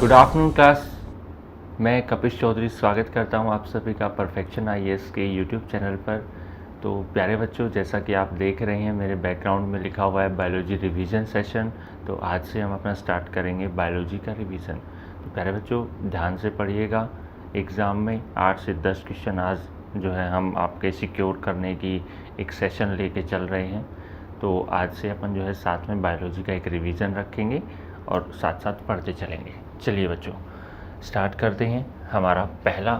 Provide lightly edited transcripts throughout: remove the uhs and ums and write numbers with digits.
Good afternoon class. मैं कपिश चौधरी स्वागत करता हूं आप सभी का परफेक्शन आईएएस के यूट्यूब चैनल पर। तो प्यारे बच्चों, जैसा कि आप देख रहे हैं मेरे बैकग्राउंड में लिखा हुआ है बायोलॉजी रिवीजन सेशन। तो आज से हम अपना स्टार्ट करेंगे बायोलॉजी का रिवीजन। तो प्यारे बच्चों ध्यान से पढ़िएगा। एग्ज़ाम में 8 से 10 क्वेश्चन आज जो है हम आपके सिक्योर करने की एक सेशन लेके चल रहे हैं। तो आज से अपन जो है साथ में बायोलॉजी का एक रिवीजन रखेंगे और साथ साथ पढ़ते चलेंगे। चलिए बच्चों स्टार्ट करते हैं हमारा पहला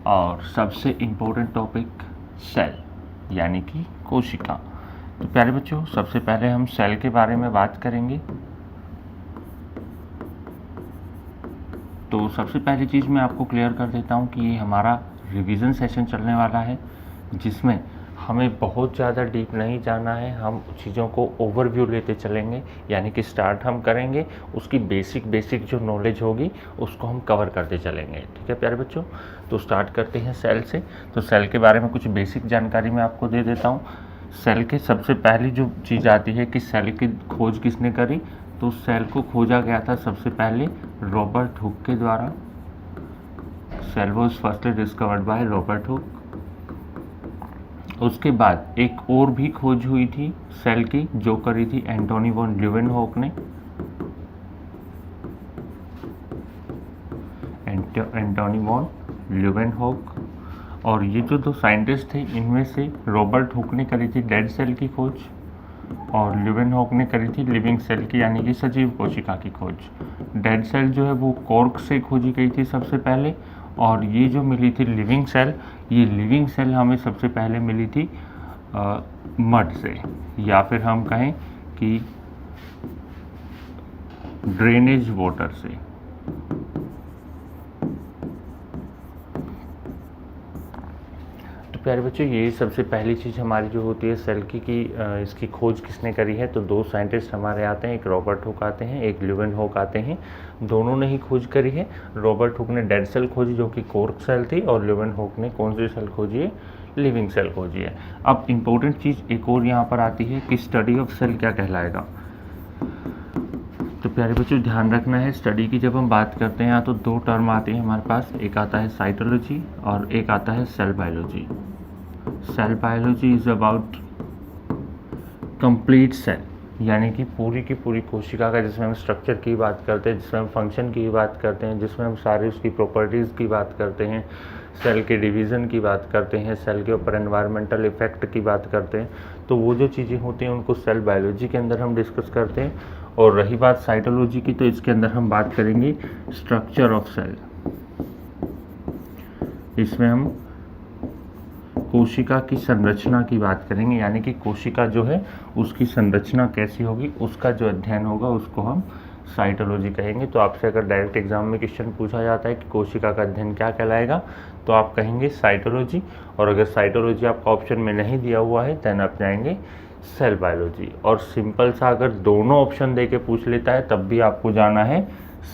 और सबसे इम्पोर्टेंट टॉपिक सेल यानी कि कोशिका। तो प्यारे बच्चों सबसे पहले हम सेल के बारे में बात करेंगे। तो सबसे पहली चीज़ मैं आपको क्लियर कर देता हूँ कि ये हमारा रिवीजन सेशन चलने वाला है, जिसमें हमें बहुत ज़्यादा डीप नहीं जाना है। हम चीज़ों को ओवरव्यू लेते चलेंगे, यानी कि स्टार्ट हम करेंगे, उसकी बेसिक जो नॉलेज होगी उसको हम कवर करते चलेंगे। ठीक है प्यारे बच्चों, तो स्टार्ट करते हैं सेल से। तो सेल के बारे में कुछ बेसिक जानकारी मैं आपको दे देता हूँ। सेल के सबसे पहली जो चीज़ आती है कि सेल की खोज किसने करी, तो सेल को खोजा गया था सबसे पहले रॉबर्ट हुक के द्वारा। Cell was firstly discovered by Robert Hooke. उसके बाद एक और भी खोज हुई थी सेल की, जो करी थी एंटोनी वॉन ल्यूवेनहॉक ने। Antony von Leeuwenhoek. और ये जो दो साइंटिस्ट थे इनमें से रॉबर्ट हुक ने करी थी डेड सेल की खोज और ल्यूवेनहॉक ने करी थी लिविंग सेल की यानी कि सजीव कोशिका की खोज। डेड सेल जो है वो कॉर्क से खोजी गई थी सबसे पहले, और ये जो मिली थी लिविंग सेल, ये लिविंग सेल हमें सबसे पहले मिली थी मड से, या फिर हम कहें कि ड्रेनेज वाटर से। तो प्यारे बच्चों ये सबसे पहली चीज़ हमारी जो होती है सेल की कि इसकी खोज किसने करी है। तो दो साइंटिस्ट हमारे आते हैं, एक रॉबर्ट हुक आते हैं, एक ल्यूवेनहॉक आते हैं। दोनों ने ही खोज करी है। रॉबर्ट हुक ने डेड सेल खोजी जो कि कॉर्क सेल थी, और ल्यूवेनहॉक ने कौन सी सेल खोजी है, लिविंग सेल खोजी है। अब इम्पोर्टेंट चीज़ एक और यहाँ पर आती है कि स्टडी ऑफ सेल क्या कहलाएगा। तो प्यारे बच्चों ध्यान रखना है, स्टडी की जब हम बात करते हैं तो दो टर्म आते हैं हमारे पास। एक आता है साइटोलॉजी और एक आता है cell biology. Cell biology is about complete cell, यानी कि पूरी की पूरी कोशिका का, जिसमें हम स्ट्रक्चर की बात करते हैं, जिसमें हम फंक्शन की बात करते हैं, जिसमें हम सारी उसकी प्रॉपर्टीज़ की बात करते हैं, सेल के डिवीज़न की बात करते हैं, सेल के ऊपर एनवायरमेंटल इफेक्ट की बात करते हैं। तो वो जो चीज़ें होती हैं उनको सेल बायोलॉजी के अंदर हम डिस्कस करते हैं। और रही बात साइटोलॉजी की, तो इसके अंदर हम बात करेंगे स्ट्रक्चर ऑफ सेल। इसमें हम कोशिका की संरचना की बात करेंगे, यानी कि कोशिका जो है उसकी संरचना कैसी होगी, उसका जो अध्ययन होगा उसको हम साइटोलॉजी कहेंगे। तो आपसे अगर डायरेक्ट एग्जाम में क्वेश्चन पूछा जाता है कि कोशिका का अध्ययन क्या कहलाएगा, तो आप कहेंगे साइटोलॉजी। और अगर साइटोलॉजी आपका ऑप्शन में नहीं दिया हुआ है देन आप जाएंगे सेल बायोलॉजी। और सिंपल सा अगर दोनों ऑप्शन दे के पूछ लेता है तब भी आपको जाना है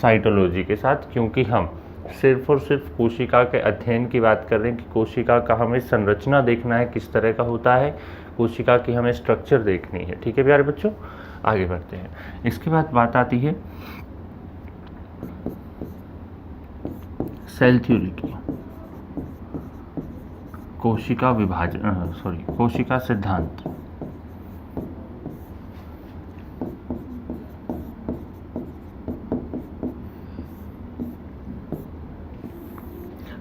साइटोलॉजी के साथ, क्योंकि हम सिर्फ और सिर्फ कोशिका के अध्ययन की बात कर रहे हैं कि कोशिका का हमें संरचना देखना है किस तरह का होता है, कोशिका की हमें स्ट्रक्चर देखनी है। ठीक है प्यारे बच्चों, आगे बढ़ते हैं। इसके बाद बात आती है सेल थ्योरी की। कोशिका सिद्धांत।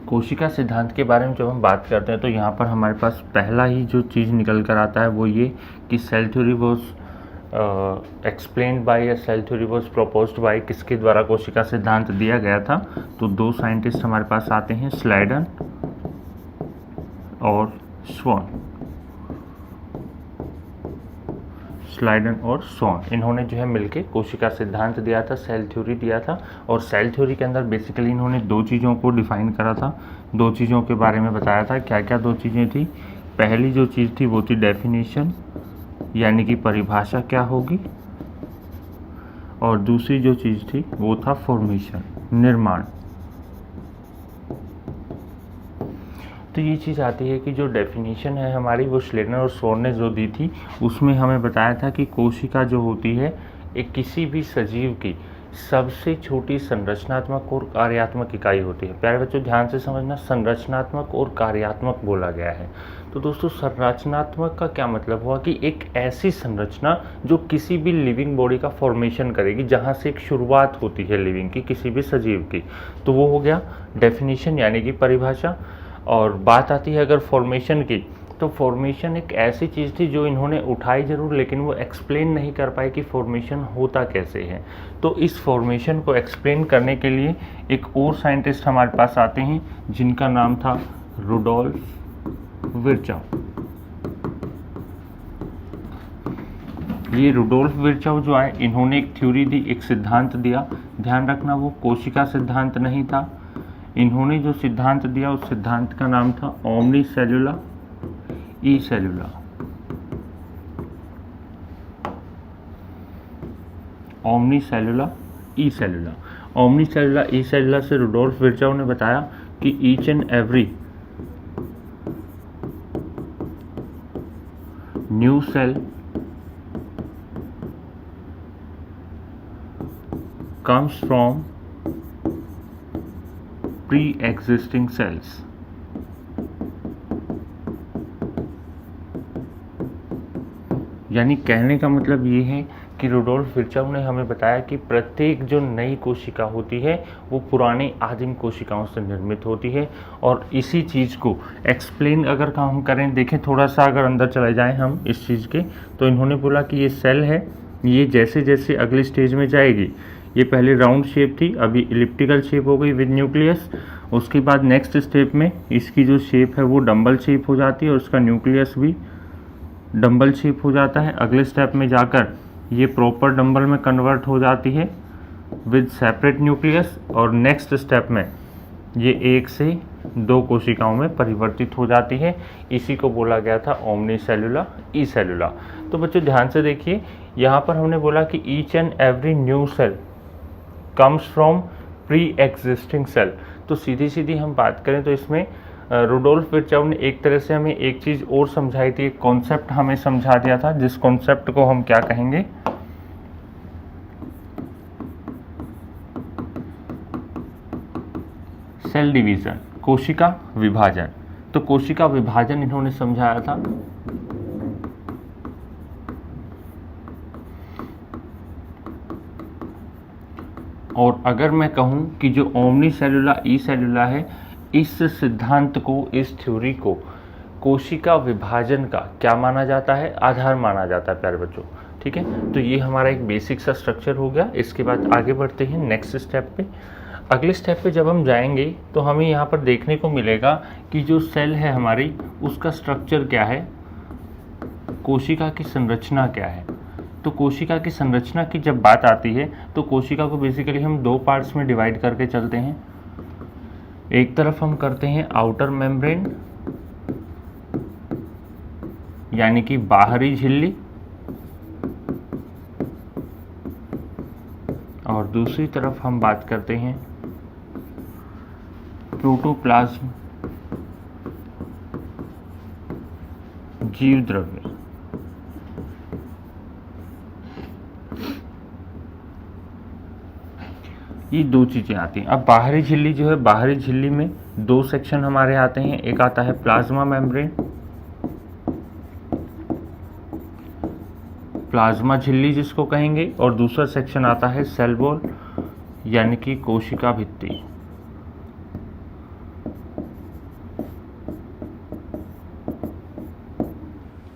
कोशिका सिद्धांत के बारे में जब हम बात करते हैं तो यहाँ पर हमारे पास पहला ही जो चीज़ निकल कर आता है वो ये कि cell theory was explained by या cell theory was proposed by, किसके द्वारा कोशिका सिद्धांत दिया गया था। तो दो साइंटिस्ट हमारे पास आते हैं, स्लाइडन और स्वॉन। स्लाइडन और स्वॉन, इन्होंने जो है मिलके कोशिका सिद्धांत दिया था, सेल थ्योरी दिया था। और सेल थ्योरी के अंदर बेसिकली इन्होंने दो चीज़ों को डिफाइन करा था, दो चीज़ों के बारे में बताया था। क्या क्या दो चीज़ें थी? पहली जो चीज़ थी वो थी डेफिनेशन, यानी कि परिभाषा क्या होगी, और दूसरी जो चीज़ थी वो था फॉर्मेशन, निर्माण। तो ये चीज़ आती है कि जो डेफिनेशन है हमारी वो श्लेनर और स्वॉन ने जो दी थी उसमें हमें बताया था कि कोशिका जो होती है एक किसी भी सजीव की सबसे छोटी संरचनात्मक और कार्यात्मक इकाई होती है। प्यारे बच्चों ध्यान से समझना, संरचनात्मक और कार्यात्मक बोला गया है। तो दोस्तों संरचनात्मक का क्या मतलब हुआ कि एक ऐसी संरचना जो किसी भी लिविंग बॉडी का फॉर्मेशन करेगी, जहाँ से एक शुरुआत होती है लिविंग की, किसी भी सजीव की। तो वो हो गया डेफिनेशन यानी कि परिभाषा। और बात आती है अगर फॉर्मेशन की, तो फॉर्मेशन एक ऐसी चीज़ थी जो इन्होंने उठाई ज़रूर, लेकिन वो एक्सप्लेन नहीं कर पाए कि फॉर्मेशन होता कैसे है। तो इस फॉर्मेशन को एक्सप्लेन करने के लिए एक और साइंटिस्ट हमारे पास आते हैं जिनका नाम था रुडोल्फ विर्चाउ। ये रुडोल्फ विर्चाउ जो आए, इन्होंने एक थ्योरी दी, एक सिद्धांत दिया। ध्यान रखना वो कोशिका सिद्धांत नहीं था। इन्होंने जो सिद्धांत दिया उस सिद्धांत का नाम था ओमनी सेलुला ई सेलुला। ओमनी सेलुला ई सेलुला। ओमनी सेलुला ई सेलुला से रुडोल्फ विर्चाउ ने बताया कि each and every new cell comes from pre-existing cells। यानी कहने का मतलब ये है कि रुडोल्फ विर्चाउ ने हमें बताया कि प्रत्येक जो नई कोशिका होती है वो पुरानी आदिम कोशिकाओं से निर्मित होती है। और इसी चीज़ को एक्सप्लेन अगर हम करें, देखें थोड़ा सा अगर अंदर चले जाएं हम इस चीज़ के, तो इन्होंने बोला कि ये सेल है, ये जैसे जैसे अगले स्टेज में जाएगी, ये पहले राउंड शेप थी, अभी इलिप्टिकल शेप हो गई विद न्यूक्लियस। उसके बाद नेक्स्ट स्टेप में इसकी जो शेप है वो डंबल शेप हो जाती है और उसका न्यूक्लियस भी डंबल शेप हो जाता है। अगले स्टेप में जाकर ये प्रॉपर डंबल में कन्वर्ट हो जाती है विद सेपरेट न्यूक्लियस। और नेक्स्ट स्टेप में ये 1 से 2 कोशिकाओं में परिवर्तित हो जाती है। इसी को बोला गया था ओमनी सेलुला ई सेलुला। तो बच्चों ध्यान से देखिए, यहाँ पर हमने बोला कि each and every new cell comes from pre existing cell. तो सीधी सीधी हम बात करें तो इसमें रुडोल्फ विर्चाउ ने एक तरह से हमें एक चीज़ और समझाई थी, एक कॉन्सेप्ट हमें समझा दिया था, जिस कॉन्सेप्ट को हम क्या कहेंगे, सेल डिवीजन, कोशिका विभाजन। तो कोशिका विभाजन इन्होंने समझाया था। और अगर मैं कहूँ कि जो ओमनी सेलुला ई सेलुला है, इस सिद्धांत को, इस थ्योरी को कोशिका विभाजन का क्या माना जाता है, आधार माना जाता है प्यारे बच्चों। ठीक है, तो ये हमारा एक बेसिक सा स्ट्रक्चर हो गया। इसके बाद आगे बढ़ते हैं नेक्स्ट स्टेप पे। अगले स्टेप पे जब हम जाएंगे तो हमें यहाँ पर देखने को मिलेगा कि जो सेल है हमारी, उसका स्ट्रक्चर क्या है, कोशिका की संरचना क्या है। तो कोशिका की संरचना की जब बात आती है तो कोशिका को बेसिकली हम 2 पार्ट्स में डिवाइड करके चलते हैं। एक तरफ हम करते हैं आउटर मेम्ब्रेन यानी कि बाहरी झिल्ली, और दूसरी तरफ हम बात करते हैं प्रोटोप्लाज्म, जीव द्रव्य। ये 2 चीज़ें आती हैं। अब बाहरी झिल्ली जो है, बाहरी झिल्ली में 2 सेक्शन हमारे आते हैं। एक आता है प्लाज्मा मेम्ब्रेन, प्लाज्मा झिल्ली जिसको कहेंगे, और दूसरा सेक्शन आता है सेल वॉल यानी कि कोशिका भित्ति।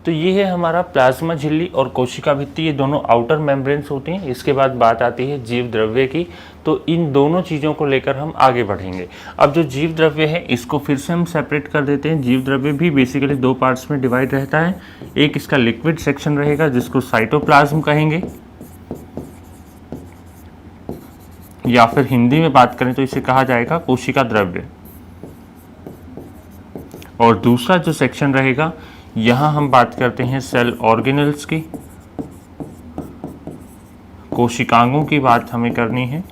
तो ये है हमारा प्लाज्मा झिल्ली और कोशिका भित्ति, ये दोनों आउटर मेम्ब्रेन्स होती हैं। इसके बाद बात आती है जीव द्रव्य की। तो इन दोनों चीज़ों को लेकर हम आगे बढ़ेंगे। अब जो जीव द्रव्य है इसको फिर से हम सेपरेट कर देते हैं। जीव द्रव्य भी बेसिकली 2 पार्ट्स में डिवाइड रहता है। एक इसका लिक्विड सेक्शन रहेगा जिसको साइटोप्लाज्म कहेंगे, या फिर हिंदी में बात करें तो इसे कहा जाएगा कोशिका द्रव्य। और दूसरा जो सेक्शन रहेगा, यहाँ हम बात करते हैं सेल ऑर्गेनल्स की, कोशिकांगों की बात हमें करनी है।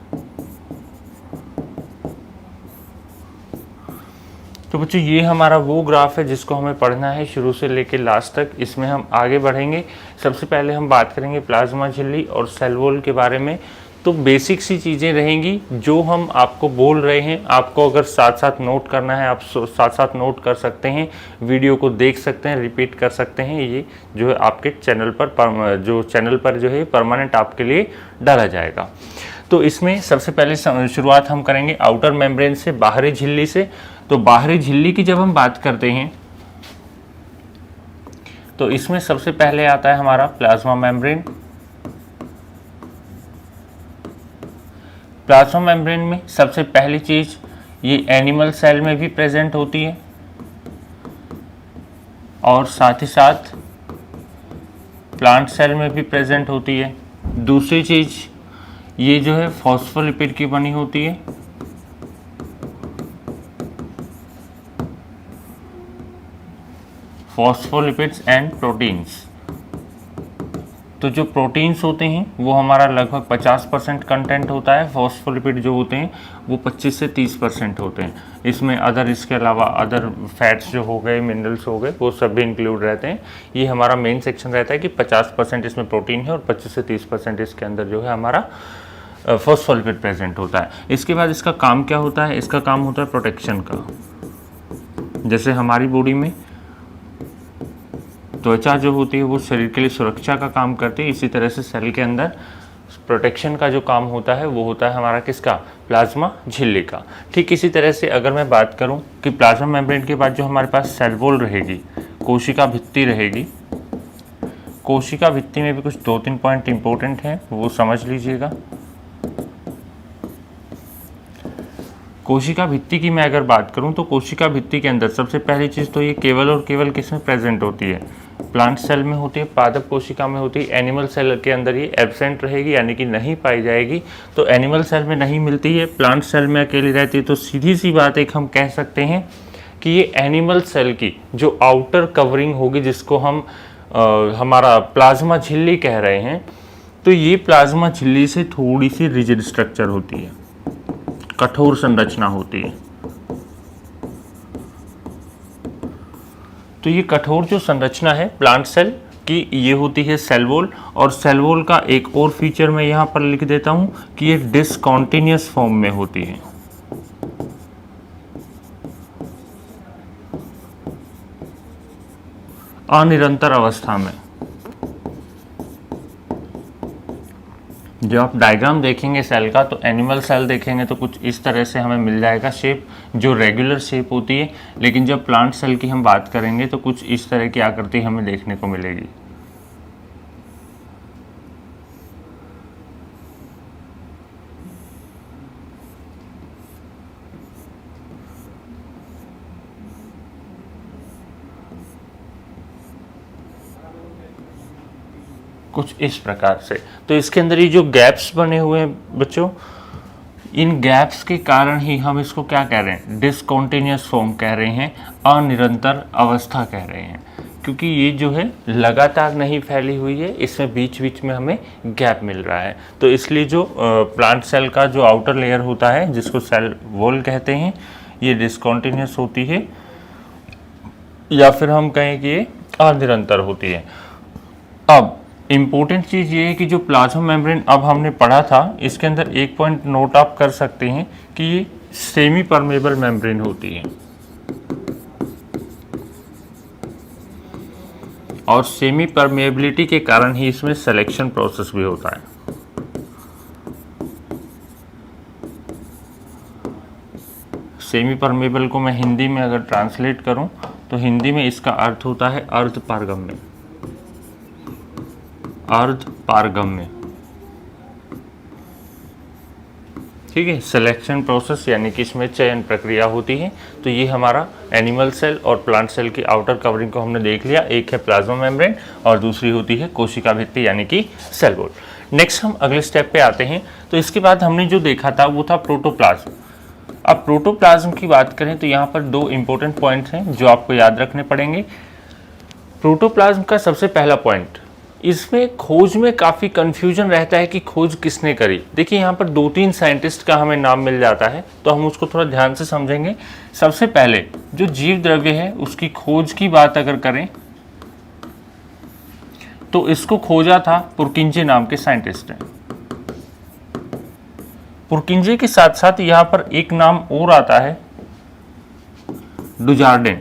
तो बच्चों ये हमारा वो ग्राफ है जिसको हमें पढ़ना है शुरू से लेकर लास्ट तक। इसमें हम आगे बढ़ेंगे। सबसे पहले हम बात करेंगे प्लाज्मा झिल्ली और सेल वॉल के बारे में। तो बेसिक सी चीज़ें रहेंगी जो हम आपको बोल रहे हैं, आपको अगर साथ साथ नोट करना है आप साथ साथ नोट कर सकते हैं, वीडियो को देख सकते हैं, रिपीट कर सकते हैं। ये जो है आपके चैनल पर जो चैनल पर जो है परमानेंट आपके लिए डाला जाएगा। तो इसमें सबसे पहले शुरुआत हम करेंगे आउटर मेम्ब्रेन से, बाहरी झिल्ली से। तो बाहरी झिल्ली की जब हम बात करते हैं तो इसमें सबसे पहले आता है हमारा प्लाज्मा मेम्ब्रेन। प्लाज्मा मेम्ब्रेन में सबसे पहली चीज ये एनिमल सेल में भी प्रेजेंट होती है और साथ ही साथ प्लांट सेल में भी प्रेजेंट होती है। दूसरी चीज ये जो है फॉस्फोलिपिड की बनी होती है। Phospholipids and proteins. तो जो प्रोटीन्स होते हैं वो हमारा लगभग 50% कंटेंट होता है, फॉस्फोलिपिड जो होते हैं वो 25 से 30% होते हैं। इसमें अदर इसके अलावा अदर फैट्स जो हो गए, मिनरल्स हो गए, वो सब भी इंक्लूड रहते हैं। ये हमारा मेन सेक्शन रहता है कि 50% इसमें प्रोटीन है और 25 से 30% इसके अंदर जो है हमारा फॉस्फोलिपिड प्रेजेंट होता है। इसके बाद इसका काम क्या होता है? इसका काम होता है प्रोटेक्शन का। जैसे हमारी बॉडी में त्वचा जो होती है वो शरीर के लिए सुरक्षा का काम करती है, इसी तरह से सेल के अंदर प्रोटेक्शन का जो काम होता है वो होता है हमारा किसका? प्लाज्मा झिल्ली का। ठीक इसी तरह से अगर मैं बात करूं कि प्लाज्मा मेम्ब्रेन के बाद जो हमारे पास सेल वॉल रहेगी, कोशिका भित्ति रहेगी। कोशिका भित्ति में भी कुछ 2-3 पॉइंट इंपॉर्टेंट हैं, वो समझ लीजिएगा। कोशिका भित्ति की मैं अगर बात करूं तो कोशिका भित्ति के अंदर सबसे पहली चीज़ तो ये केवल और केवल किसमें प्रेजेंट होती है? प्लांट सेल में होती है, पादप कोशिका में होती है। एनिमल सेल के अंदर ये एब्सेंट रहेगी, यानी कि नहीं पाई जाएगी। तो एनिमल सेल में नहीं मिलती है, प्लांट सेल में अकेली रहती है। तो सीधी सी बात एक हम कह सकते हैं कि ये एनिमल सेल की जो आउटर कवरिंग होगी, जिसको हम हमारा प्लाज्मा झिल्ली कह रहे हैं, तो ये प्लाज्मा झिल्ली से थोड़ी सी रिजिड स्ट्रक्चर होती है, कठोर संरचना होती है। तो ये कठोर जो संरचना है प्लांट सेल की, ये होती है सेल वॉल। और सेल वॉल का एक और फीचर मैं यहाँ पर लिख देता हूँ कि ये डिसकंटीन्यूअस फॉर्म में होती है। अनिरंतर अवस्था में। जब आप डायग्राम देखेंगे सेल का तो एनिमल सेल देखेंगे तो कुछ इस तरह से हमें मिल जाएगा शेप, जो रेगुलर शेप होती है। लेकिन जब प्लांट सेल की हम बात करेंगे तो कुछ इस तरह की आकृति हमें देखने को मिलेगी। कुछ इस प्रकार से। तो इसके अंदर ये जो गैप्स बने हुए हैं बच्चों, इन गैप्स के कारण ही हम इसको क्या कह रहे हैं? डिसकंटीन्यूअस फॉर्म कह रहे हैं, अनिरंतर अवस्था कह रहे हैं, क्योंकि ये जो है लगातार नहीं फैली हुई है, इसमें बीच बीच में हमें गैप मिल रहा है। तो इसलिए जो प्लांट सेल का जो आउटर लेयर होता है, जिसको सेल वॉल कहते हैं, ये डिसकंटीन्यूअस होती है, या फिर हम कहें कि ये अनिरंतर होती है। अब इम्पोर्टेंट चीज़ ये है कि जो प्लाज्मा मेम्ब्रेन अब हमने पढ़ा था, इसके अंदर एक पॉइंट नोट आप कर सकते हैं कि ये सेमी परमेबल मेम्ब्रेन होती है। और सेमी परमेबिलिटी के कारण ही इसमें सिलेक्शन प्रोसेस भी होता है। सेमी परमेबल को मैं हिंदी में अगर ट्रांसलेट करूं तो हिंदी में इसका अर्थ होता है अर्ध पारगम्य। अर्ध पारगम्य, ठीक है। सिलेक्शन प्रोसेस यानी कि इसमें चयन प्रक्रिया होती है। तो ये हमारा एनिमल सेल और प्लांट सेल की आउटर कवरिंग को हमने देख लिया। एक है प्लाज्मा मेम्ब्रेन और दूसरी होती है कोशिका भित्ति यानी कि सेल वॉल। नेक्स्ट हम अगले स्टेप पे आते हैं। तो इसके बाद हमने जो देखा था वो था प्रोटोप्लाज्म। अब प्रोटोप्लाज्म की बात करें तो यहाँ पर 2 इंपॉर्टेंट पॉइंट्स हैं जो आपको याद रखने पड़ेंगे। प्रोटोप्लाज्म का सबसे पहला पॉइंट, इसमें खोज में काफ़ी कन्फ्यूजन रहता है कि खोज किसने करी। देखिए यहाँ पर 2-3 साइंटिस्ट का हमें नाम मिल जाता है, तो हम उसको थोड़ा ध्यान से समझेंगे। सबसे पहले जो जीव द्रव्य है उसकी खोज की बात अगर करें तो इसको खोजा था पुरकिंजे नाम के साइंटिस्ट ने। पुरकिंजे के साथ साथ यहाँ पर एक नाम और आता है, डुजार्डिन।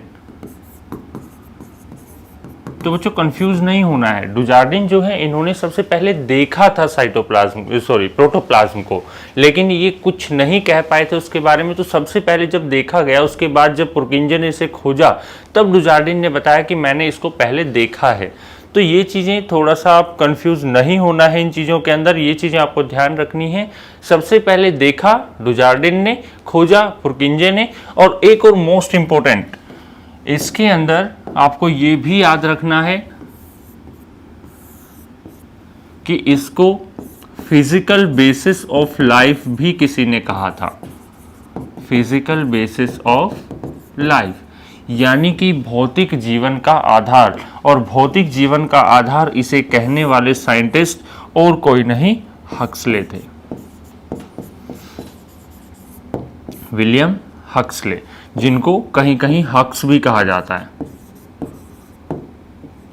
तो बच्चों कंफ्यूज नहीं होना है, डुजार्डिन जो है इन्होंने सबसे पहले देखा था प्रोटोप्लाज्म को, लेकिन ये कुछ नहीं कह पाए थे उसके बारे में। तो सबसे पहले जब देखा गया, उसके बाद जब पुरकिंजे ने इसे खोजा, तब डुजार्डिन ने बताया कि मैंने इसको पहले देखा है। तो ये चीज़ें थोड़ा सा आप कंफ्यूज नहीं होना है इन चीज़ों के अंदर, ये चीज़ें आपको ध्यान रखनी है। सबसे पहले देखा डुजार्डिन ने, खोजा पुरकिंजे ने, और एक और मोस्ट इंपॉर्टेंट इसके अंदर आपको ये भी याद रखना है कि इसको फिजिकल बेसिस ऑफ लाइफ भी किसी ने कहा था। फिजिकल बेसिस ऑफ लाइफ यानी कि भौतिक जीवन का आधार, और भौतिक जीवन का आधार इसे कहने वाले साइंटिस्ट और कोई नहीं, हक्सले थे, विलियम हक्सले, जिनको कहीं कहीं हक्स भी कहा जाता है।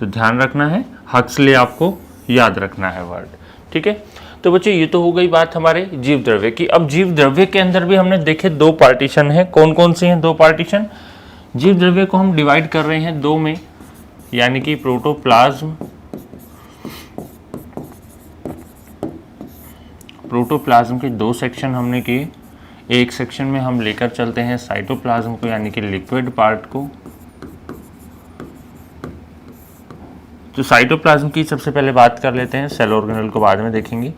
तो ध्यान रखना है, हक्सले आपको याद रखना है वर्ड, ठीक है। तो बच्चों ये तो हो गई बात हमारे जीव द्रव्य की। अब जीव द्रव्य के अंदर भी हमने देखे दो पार्टीशन है। कौन कौन से हैं दो पार्टीशन? जीव द्रव्य को हम डिवाइड कर रहे हैं दो में, यानी कि प्रोटोप्लाज्म, प्रोटोप्लाज्म के दो सेक्शन हमने किए। एक सेक्शन में हम लेकर चलते हैं साइटोप्लाज्म को, यानी कि लिक्विड पार्ट को। तो साइटोप्लाज्म की सबसे पहले बात कर लेते हैं, सेल ऑर्गेनेल को बाद में देखेंगे।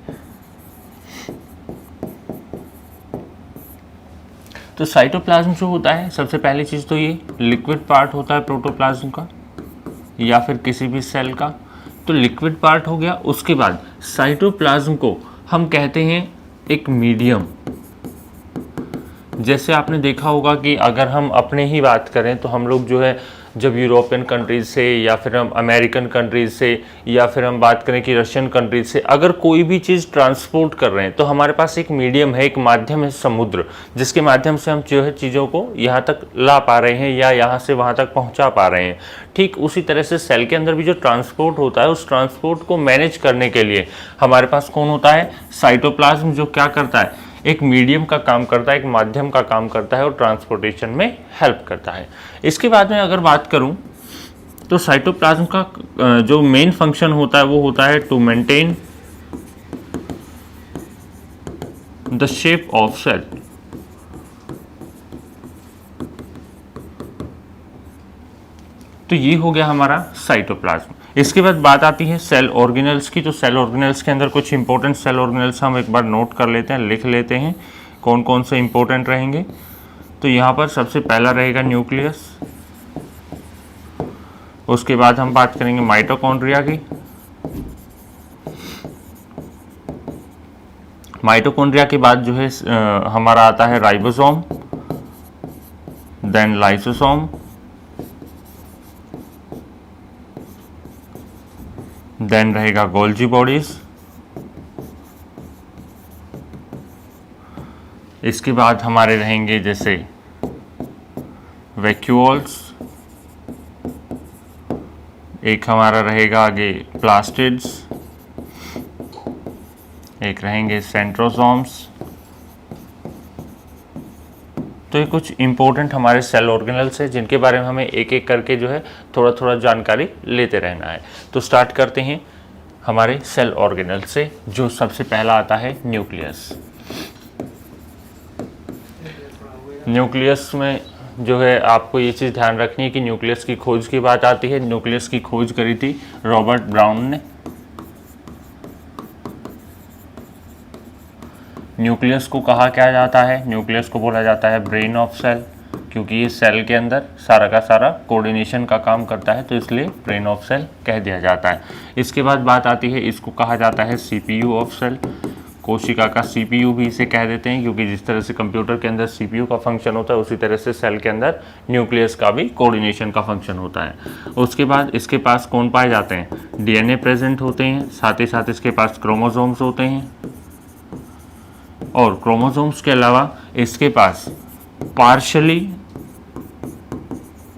तो साइटोप्लाज्म जो होता है, सबसे पहली चीज़ तो ये लिक्विड पार्ट होता है प्रोटोप्लाज्म का या फिर किसी भी सेल का। तो लिक्विड पार्ट हो गया। उसके बाद साइटोप्लाज्म को हम कहते हैं एक मीडियम। जैसे आपने देखा होगा कि अगर हम अपने ही बात करें तो हम लोग जो है जब यूरोपियन कंट्रीज से या फिर हम अमेरिकन कंट्रीज से या फिर हम बात करें कि रशियन कंट्रीज से अगर कोई भी चीज़ ट्रांसपोर्ट कर रहे हैं तो हमारे पास एक मीडियम है, एक माध्यम है, समुद्र, जिसके माध्यम से हम जो है चीज़ों को यहाँ तक ला पा रहे हैं या यहाँ से वहाँ तक पहुँचा पा रहे हैं। ठीक उसी तरह से सेल के अंदर भी जो ट्रांसपोर्ट होता है, उस ट्रांसपोर्ट को मैनेज करने के लिए हमारे पास कौन होता है? साइटोप्लाज्म, जो क्या करता है? एक मीडियम का काम करता है, एक माध्यम का काम करता है और ट्रांसपोर्टेशन में हेल्प करता है। इसके बाद में अगर बात करूं तो साइटोप्लाज्म का जो मेन फंक्शन होता है वो होता है to maintain the shape of cell. तो ये हो गया हमारा साइटोप्लाज्म। इसके बाद बात आती है सेल ऑर्गेनेल्स की। तो सेल ऑर्गेनेल्स के अंदर कुछ इंपॉर्टेंट सेल ऑर्गेनेल्स हम एक बार नोट कर लेते हैं, लिख लेते हैं कौन कौन से इंपॉर्टेंट रहेंगे। तो यहाँ पर सबसे पहला रहेगा न्यूक्लियस। उसके बाद हम बात करेंगे माइटोकॉन्ड्रिया की। माइटोकॉन्ड्रिया के बाद जो है हमारा आता है राइबोसोम, देन लाइसोसोम, देन रहेगा गोल्जी बॉडीज। इसके बाद हमारे रहेंगे जैसे वैक्यूल्स, एक हमारा रहेगा आगे प्लास्टिड्स, एक रहेंगे सेंट्रोसोम्स। तो ये कुछ इंपॉर्टेंट हमारे सेल ऑर्गेनेल्स हैं जिनके बारे में हमें एक एक करके जो है थोड़ा थोड़ा जानकारी लेते रहना है। तो स्टार्ट करते हैं हमारे सेल ऑर्गेनेल से, जो सबसे पहला आता है न्यूक्लियस। न्यूक्लियस में जो है आपको ये चीज़ ध्यान रखनी है कि न्यूक्लियस की खोज की बात आती है। न्यूक्लियस की खोज करी थी रॉबर्ट ब्राउन ने। न्यूक्लियस को कहा क्या जाता है? न्यूक्लियस को बोला जाता है ब्रेन ऑफ सेल, क्योंकि ये सेल के अंदर सारा का सारा कोऑर्डिनेशन का काम करता है, तो इसलिए ब्रेन ऑफ सेल कह दिया जाता है। इसके बाद बात आती है, इसको कहा जाता है सीपीयू ऑफ सेल। कोशिका का सीपीयू भी इसे कह देते हैं, क्योंकि जिस तरह से कंप्यूटर के अंदर सीपीयू का फंक्शन होता है उसी तरह से सेल के अंदर न्यूक्लियस का भी कोऑर्डिनेशन का फंक्शन होता है। उसके बाद इसके पास कौन पाए जाते हैं? डीएनए प्रेजेंट होते हैं, साथ ही साथ इसके पास क्रोमोसोम्स होते हैं, और क्रोमोसोम्स के अलावा इसके पास पार्शियली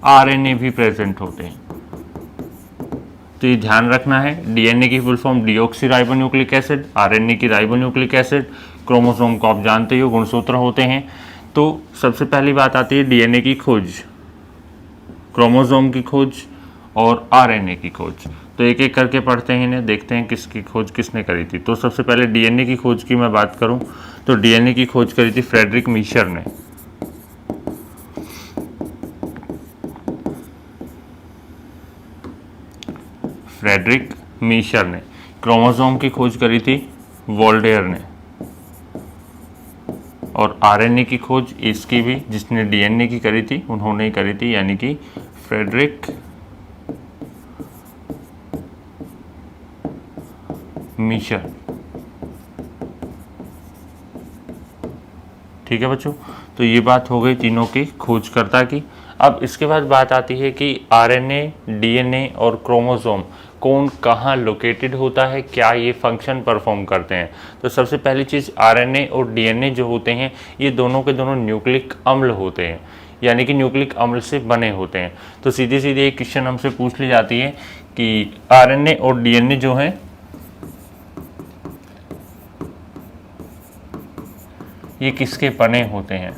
आरएनए भी प्रेजेंट होते हैं। तो ये ध्यान रखना है। डीएनए की full form deoxy ribonucleic acid, RNA की राइबोन्यूक्लिक एसिड, क्रोमोसोम को आप जानते हो गुणसूत्र होते हैं। तो सबसे पहली बात आती है डीएनए की खोज, क्रोमोसोम की खोज और आरएनए की खोज। तो एक एक करके पढ़ते हैं इन्हें, देखते हैं किसकी खोज किसने करी थी। तो सबसे पहले डीएनए की खोज की मैं बात करूं तो डीएनए की खोज करी थी फ्रेडरिक मीशर ने। फ्रेडरिक मीशर ने। क्रोमोसोम की खोज करी थी वोल्डेयर ने। और आरएनए की खोज इसकी भी जिसने डीएनए की करी थी उन्होंने ही करी थी, यानी कि फ्रेडरिक मीशर। ठीक है बच्चों, तो ये बात हो गई तीनों की खोजकर्ता की। अब इसके बाद बात आती है कि आरएनए, डीएनए और क्रोमोसोम कौन कहाँ लोकेटेड होता है, क्या ये फंक्शन परफॉर्म करते हैं। तो सबसे पहली चीज़, आरएनए और डीएनए जो होते हैं ये दोनों के दोनों न्यूक्लिक अम्ल होते हैं, यानी कि न्यूक्लिक अम्ल से बने होते हैं। तो सीधे सीधे एक क्वेश्चन हमसे पूछ ली जाती है कि आरएनए और डीएनए जो हैं ये किसके बने होते हैं।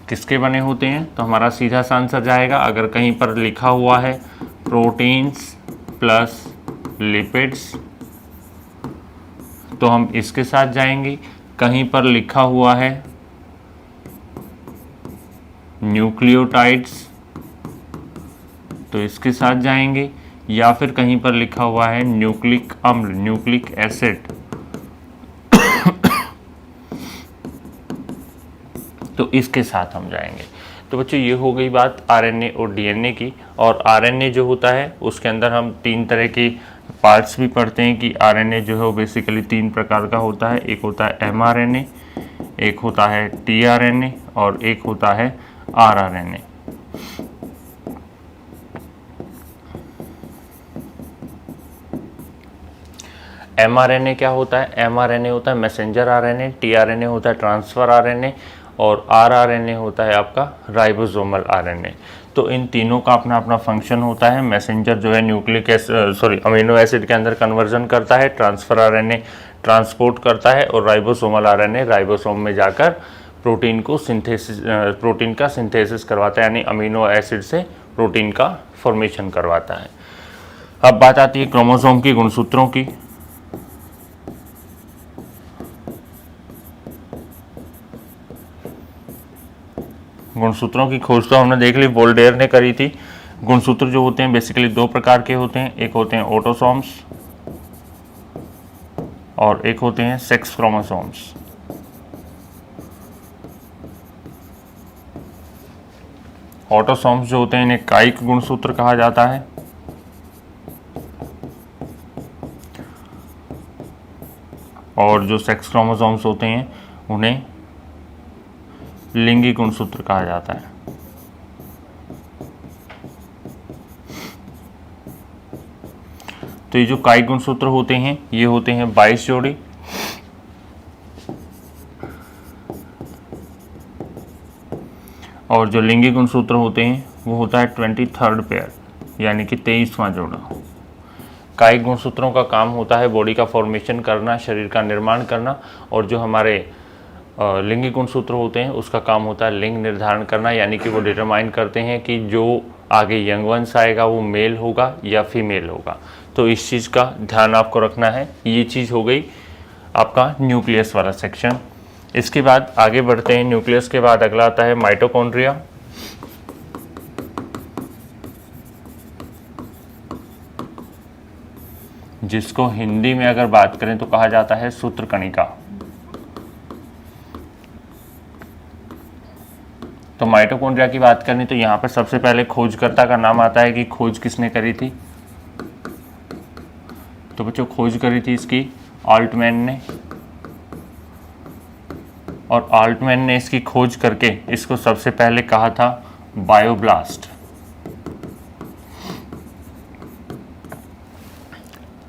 किसके बने होते हैं, तो हमारा सीधा सा आंसर जाएगा, अगर कहीं पर लिखा हुआ है प्रोटीन्स प्लस लिपिड्स तो हम इसके साथ जाएंगे। कहीं पर लिखा हुआ है न्यूक्लियोटाइड्स तो इसके साथ जाएंगे, या फिर कहीं पर लिखा हुआ है न्यूक्लिक अम्ल, न्यूक्लिक एसिड तो इसके साथ हम जाएंगे। तो बच्चों ये हो गई बात आरएनए और डीएनए की। और आरएनए जो होता है उसके अंदर हम तीन तरह की पार्ट्स भी पढ़ते हैं कि आरएनए जो है वो बेसिकली तीन प्रकार का होता है। एक होता है एमआरएनए, एक होता है टीआरएनए और एक होता है आरआरएनए। एमआरएनए क्या होता है, एमआरएनए होता है मैसेंजर आरएनए, टीआरएनए होता है ट्रांसफर आरएनए और आरआरएनए होता है आपका राइबोसोमल आरएनए। तो इन तीनों का अपना अपना फंक्शन होता है। मैसेंजर जो है न्यूक्लिक अमीनो एसिड के अंदर कन्वर्जन करता है, ट्रांसफर आरएनए ट्रांसपोर्ट करता है और राइबोसोमल आरएनए राइबोसोम में जाकर प्रोटीन का सिंथेसिस करवाता है, यानी अमीनो एसिड से प्रोटीन का फॉर्मेशन करवाता है। अब बात आती है क्रोमोसोम की गुणसूत्रों की। गुणसूत्रों की खोज तो हमने देख ली, वोल्डेयर ने करी थी। गुणसूत्र जो होते हैं बेसिकली दो प्रकार के होते हैं, एक होते हैं ऑटोसोम्स और एक होते हैं सेक्स क्रोमोसोम्स। ऑटोसोम्स जो होते हैं इन्हें कायिक गुणसूत्र कहा जाता है और जो सेक्स क्रोमोसोम्स होते हैं उन्हें लिंगी गुणसूत्र कहा जाता है। तो ये जो कायिक गुणसूत्र होते हैं ये होते हैं 22 जोड़ी और जो लिंगी गुणसूत्र होते हैं वो होता है 23rd पेयर, यानी कि 23वां जोड़ा। कायिक गुणसूत्रों का काम होता है बॉडी का फॉर्मेशन करना, शरीर का निर्माण करना, और जो हमारे लिंगी गुणसूत्र होते हैं उसका काम होता है लिंग निर्धारण करना, यानी कि वो डिटरमाइन करते हैं कि जो आगे यंग वंश आएगा वो मेल होगा या फीमेल होगा। तो इस चीज़ का ध्यान आपको रखना है। ये चीज़ हो गई आपका न्यूक्लियस वाला सेक्शन। इसके बाद आगे बढ़ते हैं, न्यूक्लियस के बाद अगला आता है माइटोकॉन्ड्रिया। जिसको हिंदी में अगर बात करें तो कहा जाता है सूत्रकणिका। तो माइटोकॉन्ड्रिया की बात करनी तो यहाँ पर सबसे पहले खोजकर्ता का नाम आता है कि खोज किसने करी थी। तो बच्चों खोज करी थी इसकी ऑल्टमैन ने, और ऑल्टमैन ने इसकी खोज करके इसको सबसे पहले कहा था बायोब्लास्ट।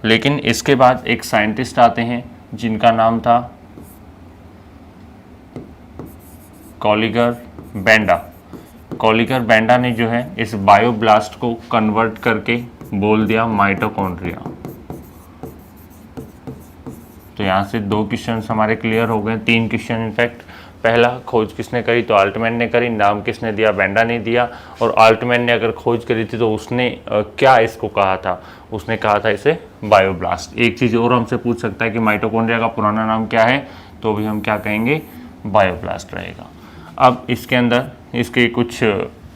लेकिन इसके बाद एक साइंटिस्ट आते हैं जिनका नाम था कॉलिगर बेंडा। कॉलिकर बेंडा ने जो है इस बायोब्लास्ट को कन्वर्ट करके बोल दिया माइटोकॉन्ड्रिया। तो यहाँ से 2 क्वेश्चन हमारे क्लियर हो गए, 3 क्वेश्चन इनफैक्ट। पहला, खोज किसने करी, तो आल्टमैन ने करी। नाम किसने दिया, बेंडा ने दिया। और आल्टमैन ने अगर खोज करी थी तो उसने क्या इसको कहा था, उसने कहा था इसे बायोब्लास्ट। एक चीज़ और हमसे पूछ सकता है कि माइटोकॉन्ड्रिया का पुराना नाम क्या है, तो भी हम क्या कहेंगे, बायोब्लास्ट रहेगा। अब इसके अंदर इसके कुछ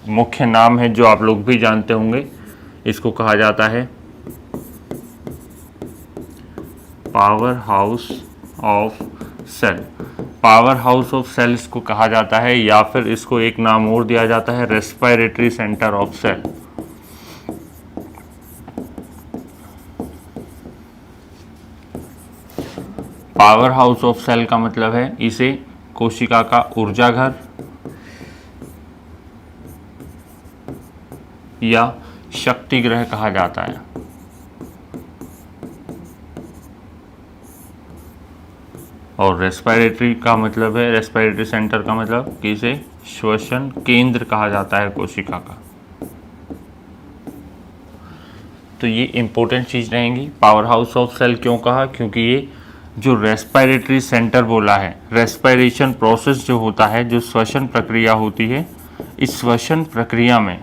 मुख्य नाम हैं जो आप लोग भी जानते होंगे। इसको कहा जाता है power house of cell. Power house of cell इसको कहा जाता है, या फिर इसको एक नाम और दिया जाता है respiratory centre of cell. Power house of cell का मतलब है इसे कोशिका का ऊर्जा घर या शक्ति गृह कहा जाता है। और रेस्पिरेटरी का मतलब है, रेस्पिरेटरी सेंटर का मतलब कि इसे श्वसन केंद्र कहा जाता है कोशिका का। तो ये इंपॉर्टेंट चीज रहेंगी। पावर हाउस ऑफ सेल क्यों कहा, क्योंकि ये जो रेस्पिरेटरी सेंटर बोला है, रेस्पिरेशन प्रोसेस जो होता है, जो श्वसन प्रक्रिया होती है, इस श्वसन प्रक्रिया में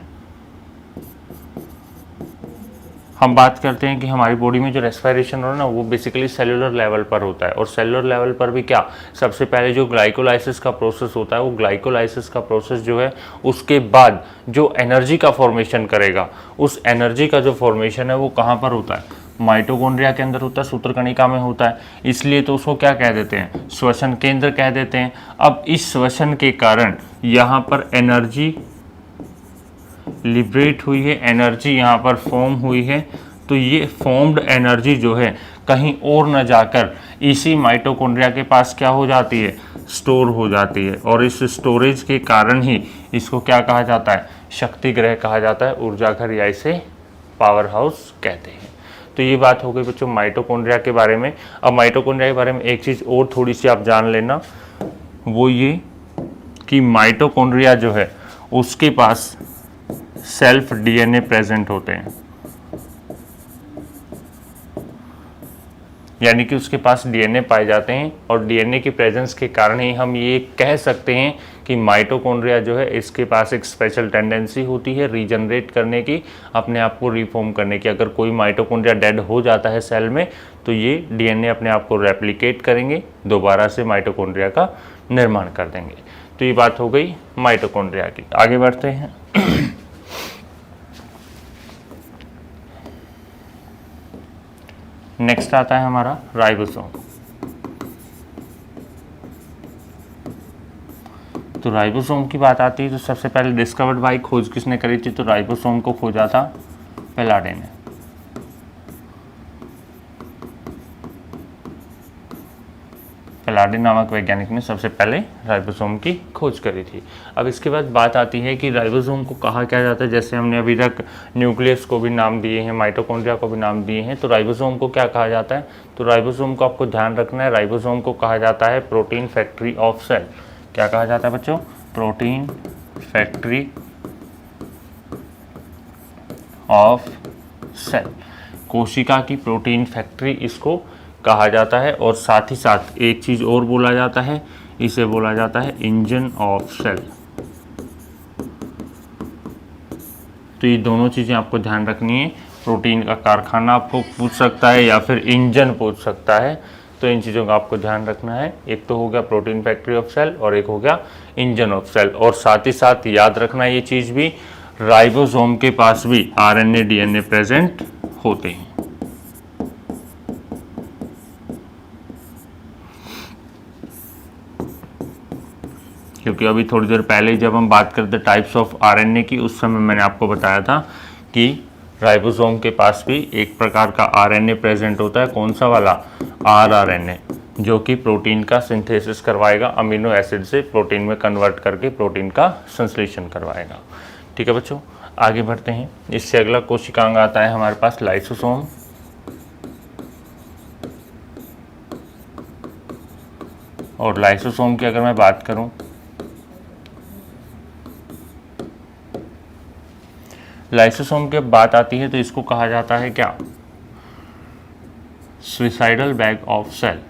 हम बात करते हैं कि हमारी बॉडी में जो रेस्पिरेशन हो रहा है ना, वो बेसिकली सेलुलर लेवल पर होता है। और सेलुलर लेवल पर भी क्या, सबसे पहले जो ग्लाइकोलाइसिस का प्रोसेस होता है, वो ग्लाइकोलाइसिस का प्रोसेस जो है, उसके बाद जो एनर्जी का फॉर्मेशन करेगा, उस एनर्जी का जो फॉर्मेशन है वो कहाँ पर होता है, माइटोकॉन्ड्रिया के अंदर होता है, सूत्रकणिका में होता है। इसलिए तो उसको क्या कह देते हैं, श्वसन केंद्र कह देते हैं। अब इस श्वसन के कारण यहाँ पर एनर्जी लिबरेट हुई है, एनर्जी यहाँ पर फॉर्म हुई है। तो ये फॉर्म्ड एनर्जी जो है कहीं और न जाकर इसी माइटोकॉन्ड्रिया के पास क्या हो जाती है, स्टोर हो जाती है। और इस स्टोरेज के कारण ही इसको क्या कहा जाता है, शक्ति गृह कहा जाता है, ऊर्जा घर, या इसे पावर हाउस कहते हैं। तो ये बात हो गई बच्चों माइटोकॉन्ड्रिया के बारे में। अब माइटोकॉन्ड्रिया के बारे में एक चीज़ और थोड़ी सी आप जान लेना, वो ये कि माइटोकॉन्ड्रिया जो है उसके पास सेल्फ डीएनए प्रेजेंट होते हैं, यानी कि उसके पास डीएनए पाए जाते हैं। और डीएनए की प्रेजेंस के कारण ही हम ये कह सकते हैं कि माइटोकॉन्ड्रिया जो है इसके पास एक स्पेशल टेंडेंसी होती है रीजनरेट करने की, अपने आप को रिफॉर्म करने की। अगर कोई माइटोकॉन्ड्रिया डेड हो जाता है सेल में, तो ये डीएनए अपने आप को रेप्लिकेट करेंगे, दोबारा से माइटोकॉन्ड्रिया का निर्माण कर देंगे। तो ये बात हो गई माइटोकॉन्ड्रिया की। आगे बढ़ते हैं। नेक्स्ट आता है हमारा राइबोसोम। तो राइबोसोम की बात आती है तो सबसे पहले डिस्कवर्ड बाय, खोज किसने करी थी, तो राइबोसोम को खोजा था पेलाडे ने। पेलाडे नामक वैज्ञानिक ने सबसे पहले राइबोसोम की खोज करी थी। अब इसके बाद बात आती है कि राइबोसोम को कहा क्या जाता है। जैसे हमने अभी तक न्यूक्लियस को भी नाम दिए हैं, माइटोकॉन्ड्रिया को भी नाम दिए हैं, तो राइबोसोम को क्या कहा जाता है, तो राइबोसोम को आपको ध्यान रखना है, राइबोसोम को कहा जाता है प्रोटीन फैक्ट्री ऑफ सेल। क्या कहा जाता है बच्चों, प्रोटीन फैक्ट्री ऑफ सेल। कोशिका की प्रोटीन फैक्ट्री इसको कहा जाता है। और साथ ही साथ एक चीज़ और बोला जाता है, इसे बोला जाता है इंजन ऑफ सेल। तो ये दोनों चीज़ें आपको ध्यान रखनी है। प्रोटीन का कारखाना आपको पूछ सकता है या फिर इंजन पूछ सकता है, तो इन चीज़ों का आपको ध्यान रखना है। एक तो हो गया प्रोटीन फैक्ट्री ऑफ सेल और एक हो गया इंजन ऑफ सेल। और साथ ही साथ याद रखना ये चीज़ भी, राइबोसोम के पास भी आरएनए डीएनए प्रेजेंट होते हैं। क्योंकि अभी थोड़ी देर पहले जब हम बात करते टाइप्स ऑफ आरएनए की, उस समय मैंने आपको बताया था कि राइबोसोम के पास भी एक प्रकार का आरएनए प्रेजेंट होता है। कौन सा वाला, आरआरएनए, जो कि प्रोटीन का सिंथेसिस करवाएगा, अमीनो एसिड से प्रोटीन में कन्वर्ट करके प्रोटीन का संश्लेषण करवाएगा। ठीक है बच्चों, आगे बढ़ते हैं। इससे अगला कोशिकांग आता है हमारे पास लाइसोसोम। और लाइसोसोम की अगर मैं बात करूं लाइसोसोम के बात आती है तो इसको कहा जाता है क्या, सुसाइडल बैग ऑफ सेल।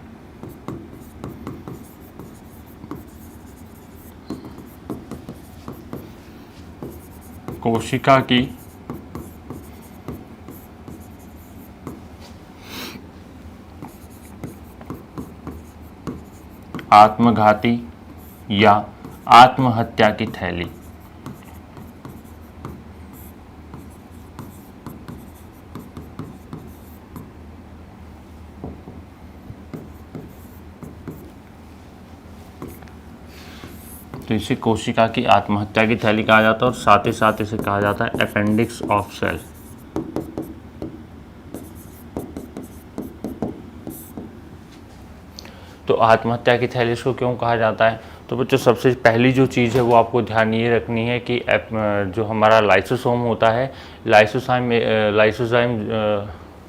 कोशिका की आत्मघाती या आत्महत्या की थैली। तो इसे कोशिका की आत्महत्या की थैली कहा जाता है और साथ ही साथ इसे कहा जाता है अपेंडिक्स ऑफ सेल। तो आत्महत्या की थैली इसको क्यों कहा जाता है? तो बच्चों सबसे पहली जो चीज़ है वो आपको ध्यान ये रखनी है कि जो हमारा लाइसोसोम होता है,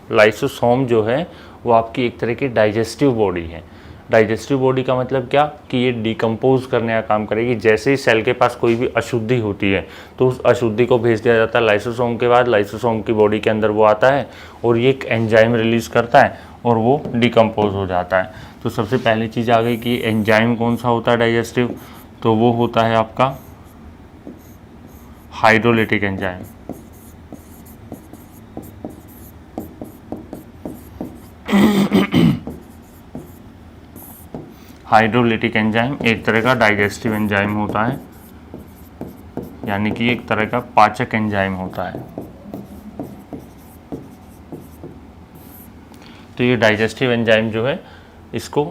लाइसोसोम जो है वो आपकी एक तरह की डाइजेस्टिव बॉडी है। डाइजेस्टिव बॉडी का मतलब क्या, कि ये डिकम्पोज करने का काम करेगी। जैसे ही सेल के पास कोई भी अशुद्धि होती है तो उस अशुद्धि को भेज दिया जाता है लाइसोसोम के बाद, लाइसोसोम की बॉडी के अंदर वो आता है और ये एक एंजाइम रिलीज करता है और वो डिकम्पोज हो जाता है। तो सबसे पहली चीज़ आ गई कि एंजाइम कौन सा होता है डाइजेस्टिव, तो वो होता है आपका हाइड्रोलिटिक एंजाइम। हाइड्रोलिटिक एंजाइम एक तरह का डाइजेस्टिव एंजाइम होता है, यानी कि एक तरह का पाचक एंजाइम होता है। तो ये डाइजेस्टिव एंजाइम जो है इसको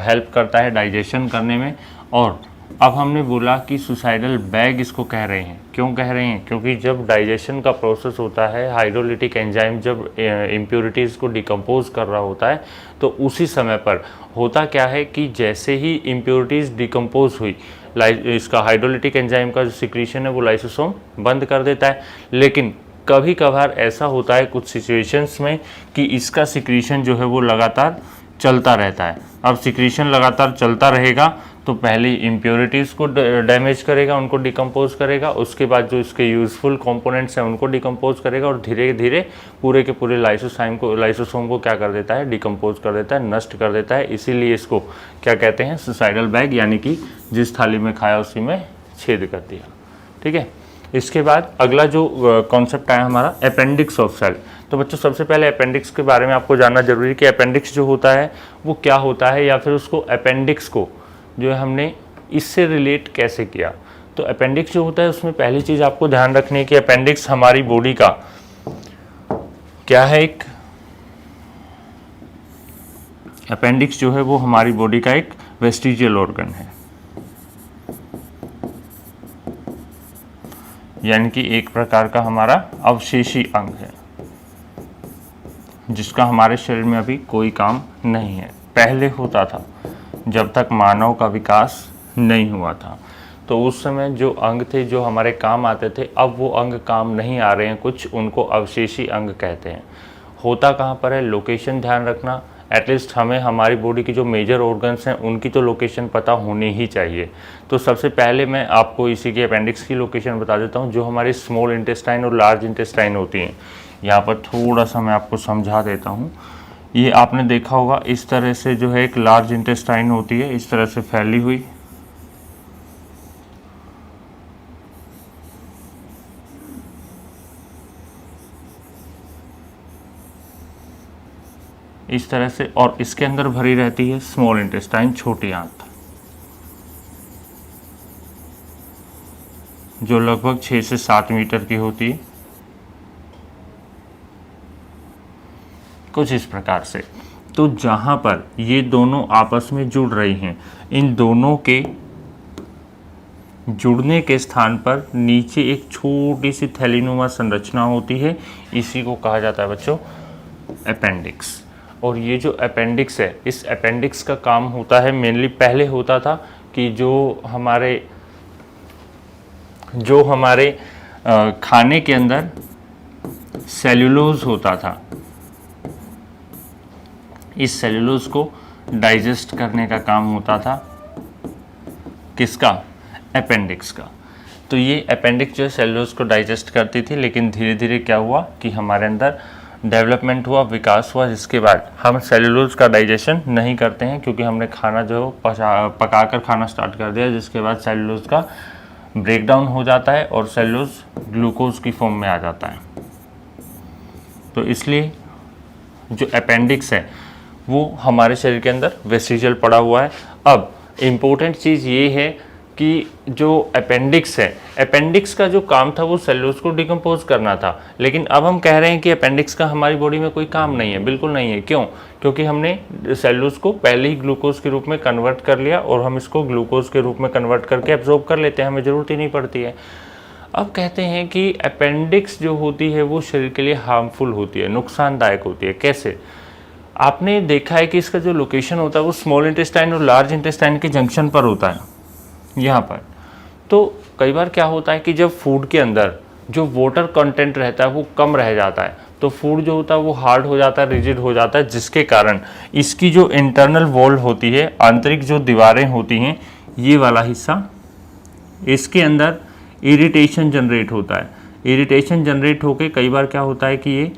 हेल्प करता है डाइजेशन करने में। और अब हमने बोला कि सुसाइडल बैग इसको कह रहे हैं, क्यों कह रहे हैं, क्योंकि जब डाइजेशन का प्रोसेस होता है, हाइड्रोलिटिक एंजाइम जब इम्प्योरिटीज़ को डिकम्पोज कर रहा होता है तो उसी समय पर होता क्या है कि जैसे ही इम्प्योरिटीज़ डिकम्पोज हुई, इसका हाइड्रोलिटिक एंजाइम का जो सिक्रीशन है वो लाइसोसोम बंद कर देता है। लेकिन कभी कभार ऐसा होता है कुछ सिचुएशंस में कि इसका सिक्रीशन जो है वो लगातार चलता रहता है। अब सिक्रीशन लगातार चलता रहेगा तो पहले इम्प्योरिटीज़ को डैमेज करेगा, उनको डिकम्पोज करेगा, उसके बाद जो इसके यूज़फुल कंपोनेंट्स हैं उनको डिकम्पोज करेगा और धीरे धीरे पूरे के पूरे लाइसोसोम को क्या कर देता है, डिकम्पोज कर देता है, नष्ट कर देता है। इसीलिए इसको क्या कहते हैं, सुसाइडल बैग, यानी कि जिस थाली में खाया उसी में छेद कर दिया। ठीक है। इसके बाद अगला जो कॉन्सेप्ट आया हमारा अपेंडिक्स ऑफ सेल। तो बच्चों सबसे पहले अपेंडिक्स के बारे में आपको जानना जरूरी है कि अपेंडिक्स जो होता है वो क्या होता है, या फिर उसको अपेंडिक्स को जो है हमने इससे रिलेट कैसे किया। तो अपेंडिक्स जो होता है उसमें पहली चीज़ आपको ध्यान रखनी है कि अपेंडिक्स हमारी बॉडी का क्या है, एक अपेंडिक्स जो है वो हमारी बॉडी का एक वेस्टिजियल ऑर्गन है, यानी कि एक प्रकार का हमारा अवशेषी अंग है जिसका हमारे शरीर में अभी कोई काम नहीं है। पहले होता था जब तक मानव का विकास नहीं हुआ था, तो उस समय जो अंग थे जो हमारे काम आते थे, अब वो अंग काम नहीं आ रहे हैं कुछ, उनको अवशेषी अंग कहते हैं। होता कहाँ पर है, लोकेशन ध्यान रखना। एटलीस्ट हमें हमारी बॉडी की जो मेजर ऑर्गन्स हैं उनकी तो लोकेशन पता होनी ही चाहिए। तो सबसे पहले मैं आपको इसी के अपेंडिक्स की लोकेशन बता देता हूँ, जो हमारी स्मॉल इंटेस्टाइन और लार्ज इंटेस्टाइन होती हैं। यहाँ पर थोड़ा सा मैं आपको समझा देता हूँ। ये आपने देखा होगा इस तरह से जो है एक लार्ज इंटेस्टाइन होती है, इस तरह से फैली हुई, इस तरह से, और इसके अंदर भरी रहती है स्मॉल इंटेस्टाइन, छोटी आंत, जो लगभग 6 से 7 मीटर की होती है, कुछ इस प्रकार से। तो जहां पर ये दोनों आपस में जुड़ रही हैं, इन दोनों के जुड़ने के स्थान पर नीचे एक छोटी सी थैलीनुमा संरचना होती है, इसी को कहा जाता है बच्चों अपेंडिक्स। और ये जो अपेंडिक्स है, इस अपेंडिक्स का काम होता है मेनली, पहले होता था कि जो हमारे खाने के अंदर सेल्यूलोज होता था, इस सेल्यूलोज को डाइजेस्ट करने का काम होता था किसका, अपेंडिक्स का। तो ये अपेंडिक्स जो है सेलुलोज को डाइजेस्ट करती थी, लेकिन धीरे धीरे क्या हुआ कि हमारे अंदर डेवलपमेंट हुआ, विकास हुआ, जिसके बाद हम सेलुलोज का डाइजेशन नहीं करते हैं क्योंकि हमने खाना जो पका कर खाना स्टार्ट कर दिया, जिसके बाद सेलुलोज का ब्रेकडाउन हो जाता है और सेलुलोज ग्लूकोज की फॉर्म में आ जाता है। तो इसलिए जो अपेंडिक्स है वो हमारे शरीर के अंदर वेस्टिजियल पड़ा हुआ है। अब इम्पोर्टेंट चीज़ ये है कि जो अपेंडिक्स है, अपेंडिक्स का जो काम था वो सेलुलोज को डिकम्पोज करना था, लेकिन अब हम कह रहे हैं कि अपेंडिक्स का हमारी बॉडी में कोई काम नहीं है। बिल्कुल नहीं है। क्यों? क्योंकि हमने सेलुलोज को पहले ही ग्लूकोज के रूप में कन्वर्ट कर लिया और हम इसको ग्लूकोज के रूप में कन्वर्ट करके एब्जॉर्ब कर लेते हैं, हमें ज़रूरत ही नहीं पड़ती है। अब कहते हैं कि अपेंडिक्स जो होती है वो शरीर के लिए हार्मफुल होती है, नुकसानदायक होती है। कैसे? आपने देखा है कि इसका जो लोकेशन होता है वो स्मॉल इंटेस्टाइन और लार्ज इंटेस्टाइन के जंक्शन पर होता है, यहाँ पर। तो कई बार क्या होता है कि जब फूड के अंदर जो वाटर कंटेंट रहता है वो कम रह जाता है, तो फूड जो होता है वो हार्ड हो जाता है, रिजिड हो जाता है, जिसके कारण इसकी जो इंटरनल वॉल होती है, आंतरिक जो दीवारें होती हैं, ये वाला हिस्सा, इसके अंदर इरिटेशन जनरेट होता है। इरिटेशन जनरेट होके कई बार क्या होता है कि ये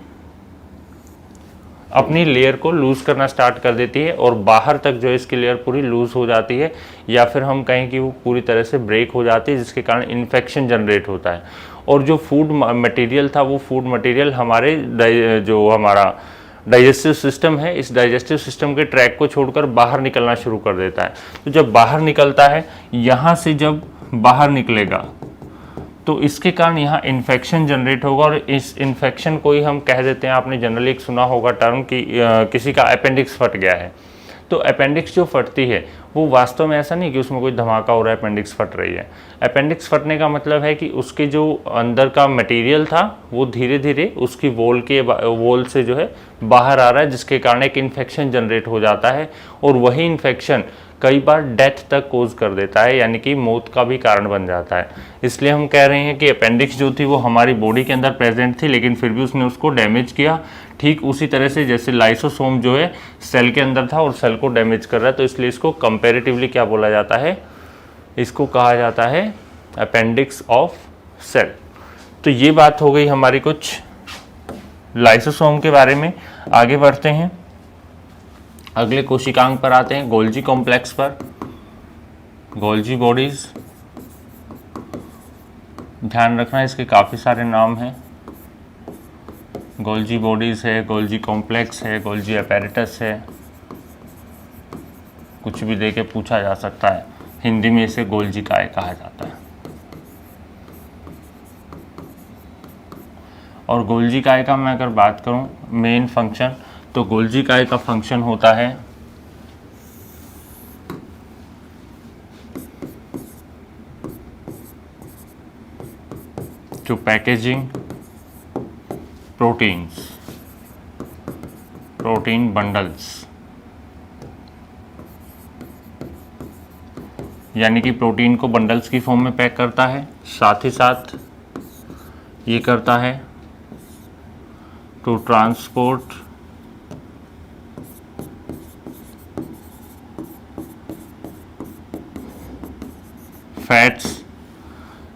अपनी लेयर को लूज़ करना स्टार्ट कर देती है और बाहर तक जो है इसकी लेयर पूरी लूज़ हो जाती है, या फिर हम कहें कि वो पूरी तरह से ब्रेक हो जाती है, जिसके कारण इन्फेक्शन जनरेट होता है। और जो फूड मटेरियल था वो फूड मटेरियल हमारे जो हमारा डाइजेस्टिव सिस्टम है, इस डाइजेस्टिव सिस्टम के ट्रैक को छोड़कर बाहर निकलना शुरू कर देता है। तो जब बाहर निकलता है, यहाँ से जब बाहर निकलेगा तो इसके कारण यहाँ इन्फेक्शन जनरेट होगा, और इस इन्फेक्शन को ही हम कह देते हैं, आपने जनरली एक सुना होगा टर्म कि किसी का अपेंडिक्स फट गया है। तो अपेंडिक्स जो फटती है वो वास्तव में ऐसा नहीं कि उसमें कोई धमाका हो रहा है, अपेंडिक्स फट रही है। अपेंडिक्स फटने का मतलब है कि उसके जो अंदर का मटेरियल था वो धीरे धीरे उसकी वॉल से जो है बाहर आ रहा है, जिसके कारण एक इन्फेक्शन जनरेट हो जाता है, और वही इन्फेक्शन कई बार डेथ तक कोज कर देता है, यानी कि मौत का भी कारण बन जाता है। इसलिए हम कह रहे हैं कि अपेंडिक्स जो थी वो हमारी बॉडी के अंदर प्रेजेंट थी, लेकिन फिर भी उसने उसको डैमेज किया। ठीक उसी तरह से जैसे लाइसोसोम जो है सेल के अंदर था और सेल को डैमेज कर रहा है, तो इसलिए इसको कंपैरेटिवली क्या बोला जाता है, इसको कहा जाता है अपेंडिक्स ऑफ सेल। तो ये बात हो गई हमारी कुछ लाइसोसोम के बारे में। आगे बढ़ते हैं, अगले कोशिकांग पर आते हैं, गोल्जी कॉम्प्लेक्स पर। गोल्जी बॉडीज, ध्यान रखना इसके काफ़ी सारे नाम हैं। गोल्जी बॉडीज़ है, गोल्जी कॉम्प्लेक्स है, गोल्जी अपैरेटस है, कुछ भी देके पूछा जा सकता है। हिंदी में इसे गोल्जी काय कहा जाता है। और गोल्जी काय का मैं अगर बात करूं मेन फंक्शन, तो गोल्जी काय का फंक्शन होता है टू पैकेजिंग प्रोटीन बंडल्स, यानी कि प्रोटीन को बंडल्स की फॉर्म में पैक करता है। साथ ही साथ ये करता है टू ट्रांसपोर्ट फैट्स,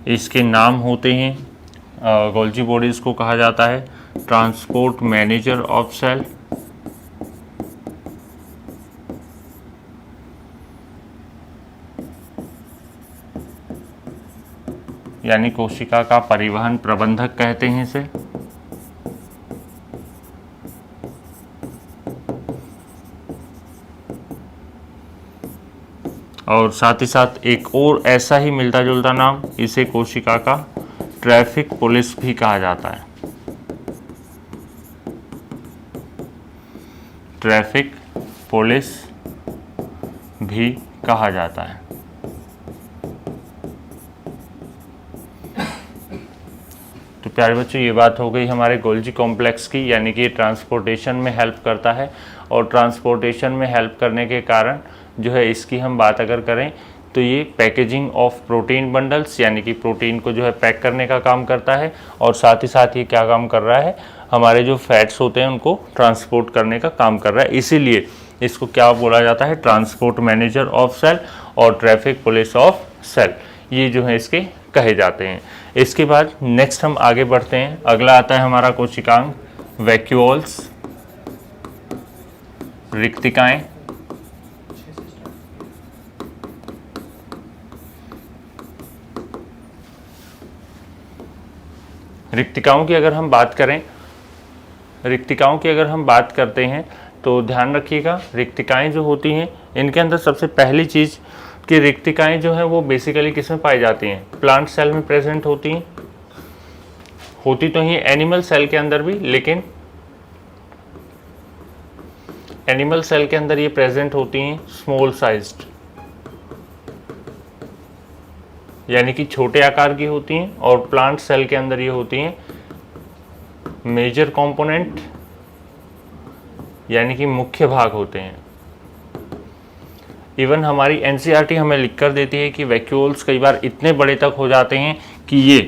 इसके नाम होते हैं। गोल्जी बॉडीज़ को कहा जाता है ट्रांसपोर्ट मैनेजर ऑफ सेल, यानी कोशिका का परिवहन प्रबंधक कहते हैं इसे। और साथ ही साथ एक और ऐसा ही मिलता जुलता नाम, इसे कोशिका का ट्रैफिक पुलिस भी कहा जाता है। ट्रैफिक पुलिस भी कहा जाता है। तो प्यारे बच्चों, ये बात हो गई हमारे गोल्जी कॉम्प्लेक्स की, यानी कि ट्रांसपोर्टेशन में हेल्प करता है। और ट्रांसपोर्टेशन में हेल्प करने के कारण जो है इसकी हम बात अगर करें तो ये पैकेजिंग ऑफ प्रोटीन बंडल्स, यानी कि प्रोटीन को जो है पैक करने का काम करता है। और साथ ही साथ ये क्या काम कर रहा है, हमारे जो फैट्स होते हैं उनको ट्रांसपोर्ट करने का काम कर रहा है। इसीलिए इसको क्या बोला जाता है, ट्रांसपोर्ट मैनेजर ऑफ सेल और ट्रैफिक पुलिस ऑफ सेल। ये जो है इसके कहे जाते हैं। इसके बाद नेक्स्ट हम आगे बढ़ते हैं। अगला आता है हमारा कोशिकांग वैक्यूल्स, रिक्तिकाएं। रिक्तिकाओं की अगर हम बात करें, रिक्तिकाओं की अगर हम बात करते हैं तो ध्यान रखिएगा, रिक्तिकाएं जो होती हैं इनके अंदर सबसे पहली चीज़ कि रिक्तिकाएं जो हैं वो बेसिकली किस में पाई जाती हैं, प्लांट सेल में प्रेजेंट होती हैं। होती तो ही एनिमल सेल के अंदर भी, लेकिन एनिमल सेल के अंदर ये प्रेजेंट होती हैं स्मॉल साइज्ड, यानी कि छोटे आकार की होती हैं, और प्लांट सेल के अंदर ये होती हैं मेजर कंपोनेंट, यानी कि मुख्य भाग होते हैं। इवन हमारी एनसीईआरटी हमें लिख कर देती है कि वैक्यूल्स कई बार इतने बड़े तक हो जाते हैं कि ये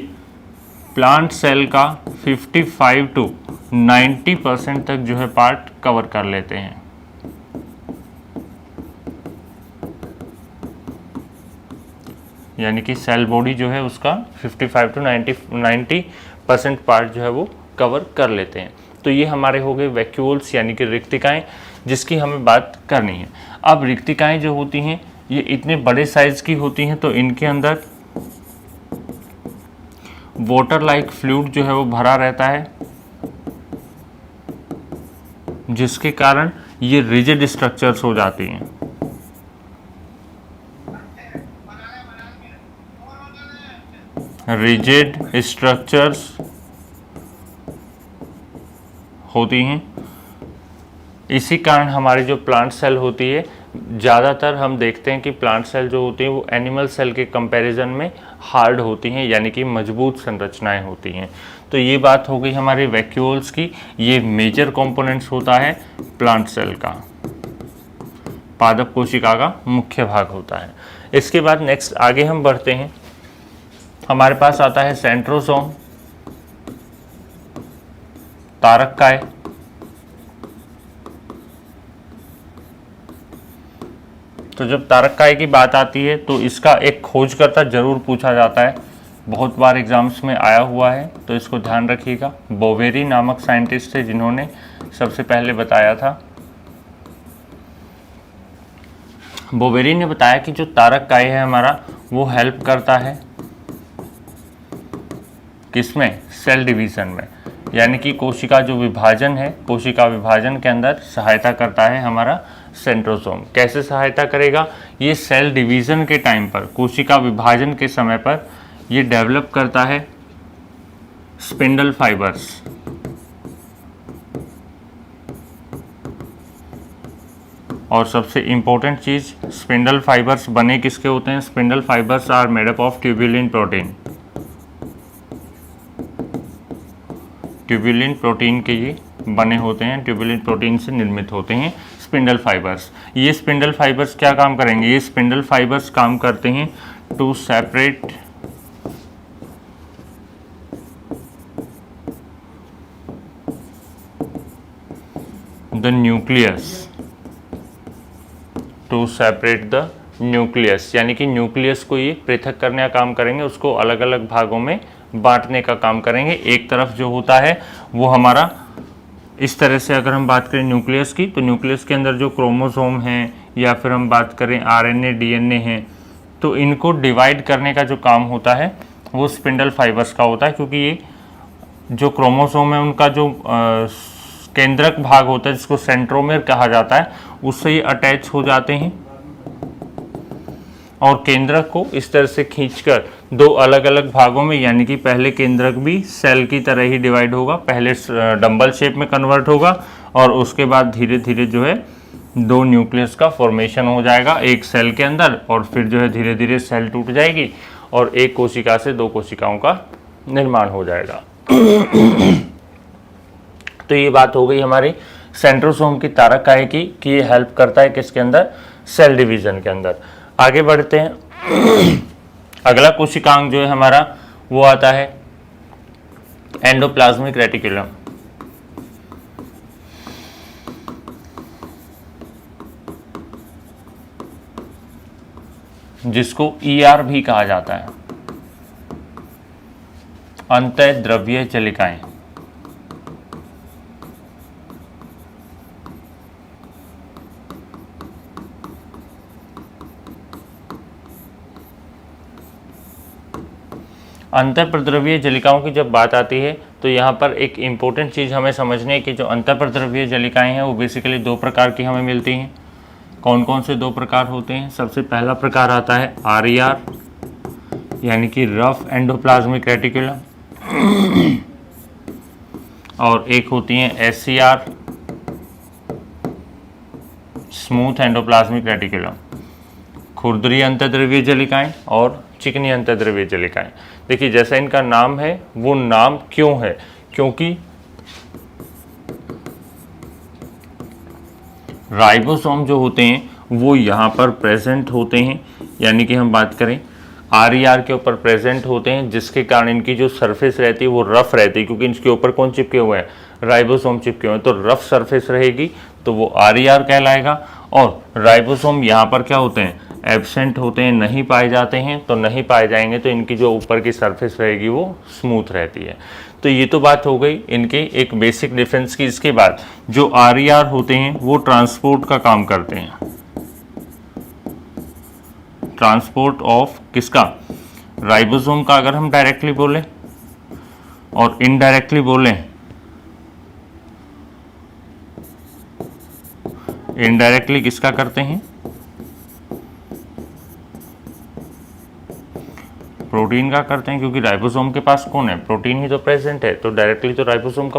प्लांट सेल का 55 to 90% तक जो है पार्ट कवर कर लेते हैं। यानी कि सेल बॉडी जो है उसका 55 to 90% पार्ट जो है वो कवर कर लेते हैं। तो ये हमारे हो गए वैक्यूल्स यानी कि रिक्तिकाएं, जिसकी हमें बात करनी है। अब रिक्तिकाएं जो होती हैं ये इतने बड़े साइज की होती हैं, तो इनके अंदर वाटर लाइक फ्लूइड जो है वो भरा रहता है, जिसके कारण ये रिजिड स्ट्रक्चर्स हो जाती हैं। रिजिड स्ट्रक्चर्स होती हैं। इसी कारण हमारी जो प्लांट सेल होती है, ज़्यादातर हम देखते हैं कि प्लांट सेल जो होती हैं वो एनिमल सेल के कंपैरिजन में हार्ड होती हैं, यानी कि मजबूत संरचनाएं होती हैं। तो ये बात हो गई हमारे वैक्यूल्स की। ये मेजर कंपोनेंट्स होता है प्लांट सेल का, पादप कोशिका का मुख्य भाग होता है। इसके बाद नेक्स्ट आगे हम बढ़ते हैं, हमारे पास आता है सेंट्रोसोम, तारककाय। तो जब तारककाय की बात आती है तो इसका एक खोजकर्ता जरूर पूछा जाता है, बहुत बार एग्जाम्स में आया हुआ है, तो इसको ध्यान रखिएगा। बोवेरी नामक साइंटिस्ट थे जिन्होंने सबसे पहले बताया था। बोवेरी ने बताया कि जो तारककाय है हमारा वो हेल्प करता है किसमें, सेल डिवीजन में, यानी कि कोशिका जो विभाजन है, कोशिका विभाजन के अंदर सहायता करता है हमारा सेंट्रोसोम। कैसे सहायता करेगा, ये सेल डिवीजन के टाइम पर, कोशिका विभाजन के समय पर ये डेवलप करता है स्पिंडल फाइबर्स। और सबसे इंपॉर्टेंट चीज, स्पिंडल फाइबर्स बने किसके होते हैं, spindle fibres are made up of tubulin protein. Tubulin protein के ये बने होते हैं, ट्यूबुलिन प्रोटीन से निर्मित होते हैं स्पिंडल फाइबर्स। ये स्पिंडल फाइबर्स क्या काम करेंगे, ये स्पिंडल फाइबर्स काम करते हैं to separate the nucleus, to separate the nucleus, यानी कि न्यूक्लियस को ये पृथक करने का काम करेंगे, उसको अलग अलग भागों में बांटने का काम करेंगे। एक तरफ जो होता है वो हमारा इस तरह से, अगर हम बात करें न्यूक्लियस की, तो न्यूक्लियस के अंदर जो क्रोमोसोम हैं, या फिर हम बात करें आरएनए डीएनए हैं, तो इनको डिवाइड करने का जो काम होता है वो स्पिंडल फाइबर्स का होता है। क्योंकि ये जो क्रोमोसोम है उनका जो केंद्रक भाग होता है जिसको सेंट्रोमेर कहा जाता है, उससे ये अटैच हो जाते हैं और केंद्रक को इस तरह से खींचकर दो अलग अलग भागों में, यानी कि पहले केंद्रक भी सेल की तरह ही डिवाइड होगा, पहले डंबल शेप में कन्वर्ट होगा और उसके बाद धीरे धीरे जो है दो न्यूक्लियस का फॉर्मेशन हो जाएगा एक सेल के अंदर, और फिर जो है धीरे धीरे सेल टूट जाएगी और एक कोशिका से दो कोशिकाओं का निर्माण हो जाएगा। तो ये बात हो गई हमारी सेंट्रोसोम की, तारककाय की, कि ये हेल्प करता है किसके अंदर, सेल डिवीजन के अंदर। आगे बढ़ते हैं, अगला कोशिकांग जो है हमारा वो आता है एंडोप्लाज्मिक रेटिकुलम। जिसको ER भी कहा जाता है। अंतःद्रव्यीय जलिकाएं। अंतःप्रद्रव्यीय जलिकाओं की जब बात आती है तो यहाँ पर एक इम्पोर्टेंट चीज़ हमें समझनी है कि जो अंतःप्रद्रव्यीय जलिकाएं हैं वो बेसिकली दो प्रकार की हमें मिलती हैं। कौन कौन से दो प्रकार होते हैं? सबसे पहला प्रकार आता है RER यानी कि रफ एंडोप्लाज्मिक रेटिकुलम, और एक होती है SCR स्मूथ एंडोप्लाज्मिक रेटिकुलम। खुरदरी अंतःद्रव्यीय जलिकाएं और चिकनी अंतःद्रव्यीय जलिकाएं। देखिए जैसा इनका नाम है वो नाम क्यों है, क्योंकि राइबोसोम जो होते हैं वो यहाँ पर प्रेजेंट होते हैं, यानी कि हम बात करें RER के ऊपर प्रेजेंट होते हैं, जिसके कारण इनकी जो सरफेस रहती है वो रफ रहती है, क्योंकि इसके ऊपर कौन चिपके हुए हैं? राइबोसोम चिपके हुए हैं। तो रफ सरफेस रहेगी तो वो RER कहलाएगा। और राइबोसोम यहाँ पर क्या होते हैं? एब्सेंट होते हैं, नहीं पाए जाते हैं। तो नहीं पाए जाएंगे तो इनकी जो ऊपर की सरफेस रहेगी वो स्मूथ रहती है। तो ये तो बात हो गई इनके एक बेसिक डिफरेंस की। इसके बाद जो RER होते हैं वो ट्रांसपोर्ट का काम करते हैं। ट्रांसपोर्ट ऑफ किसका? राइबोसोम का अगर हम डायरेक्टली बोलें, और इनडायरेक्टली बोलें, इनडायरेक्टली किसका करते हैं? प्रोटीन का करते हैं, क्योंकि राइबोसोम के पास कौन है? प्रोटीन ही तो प्रेजेंट है। तो डायरेक्टली तो राइबोसोम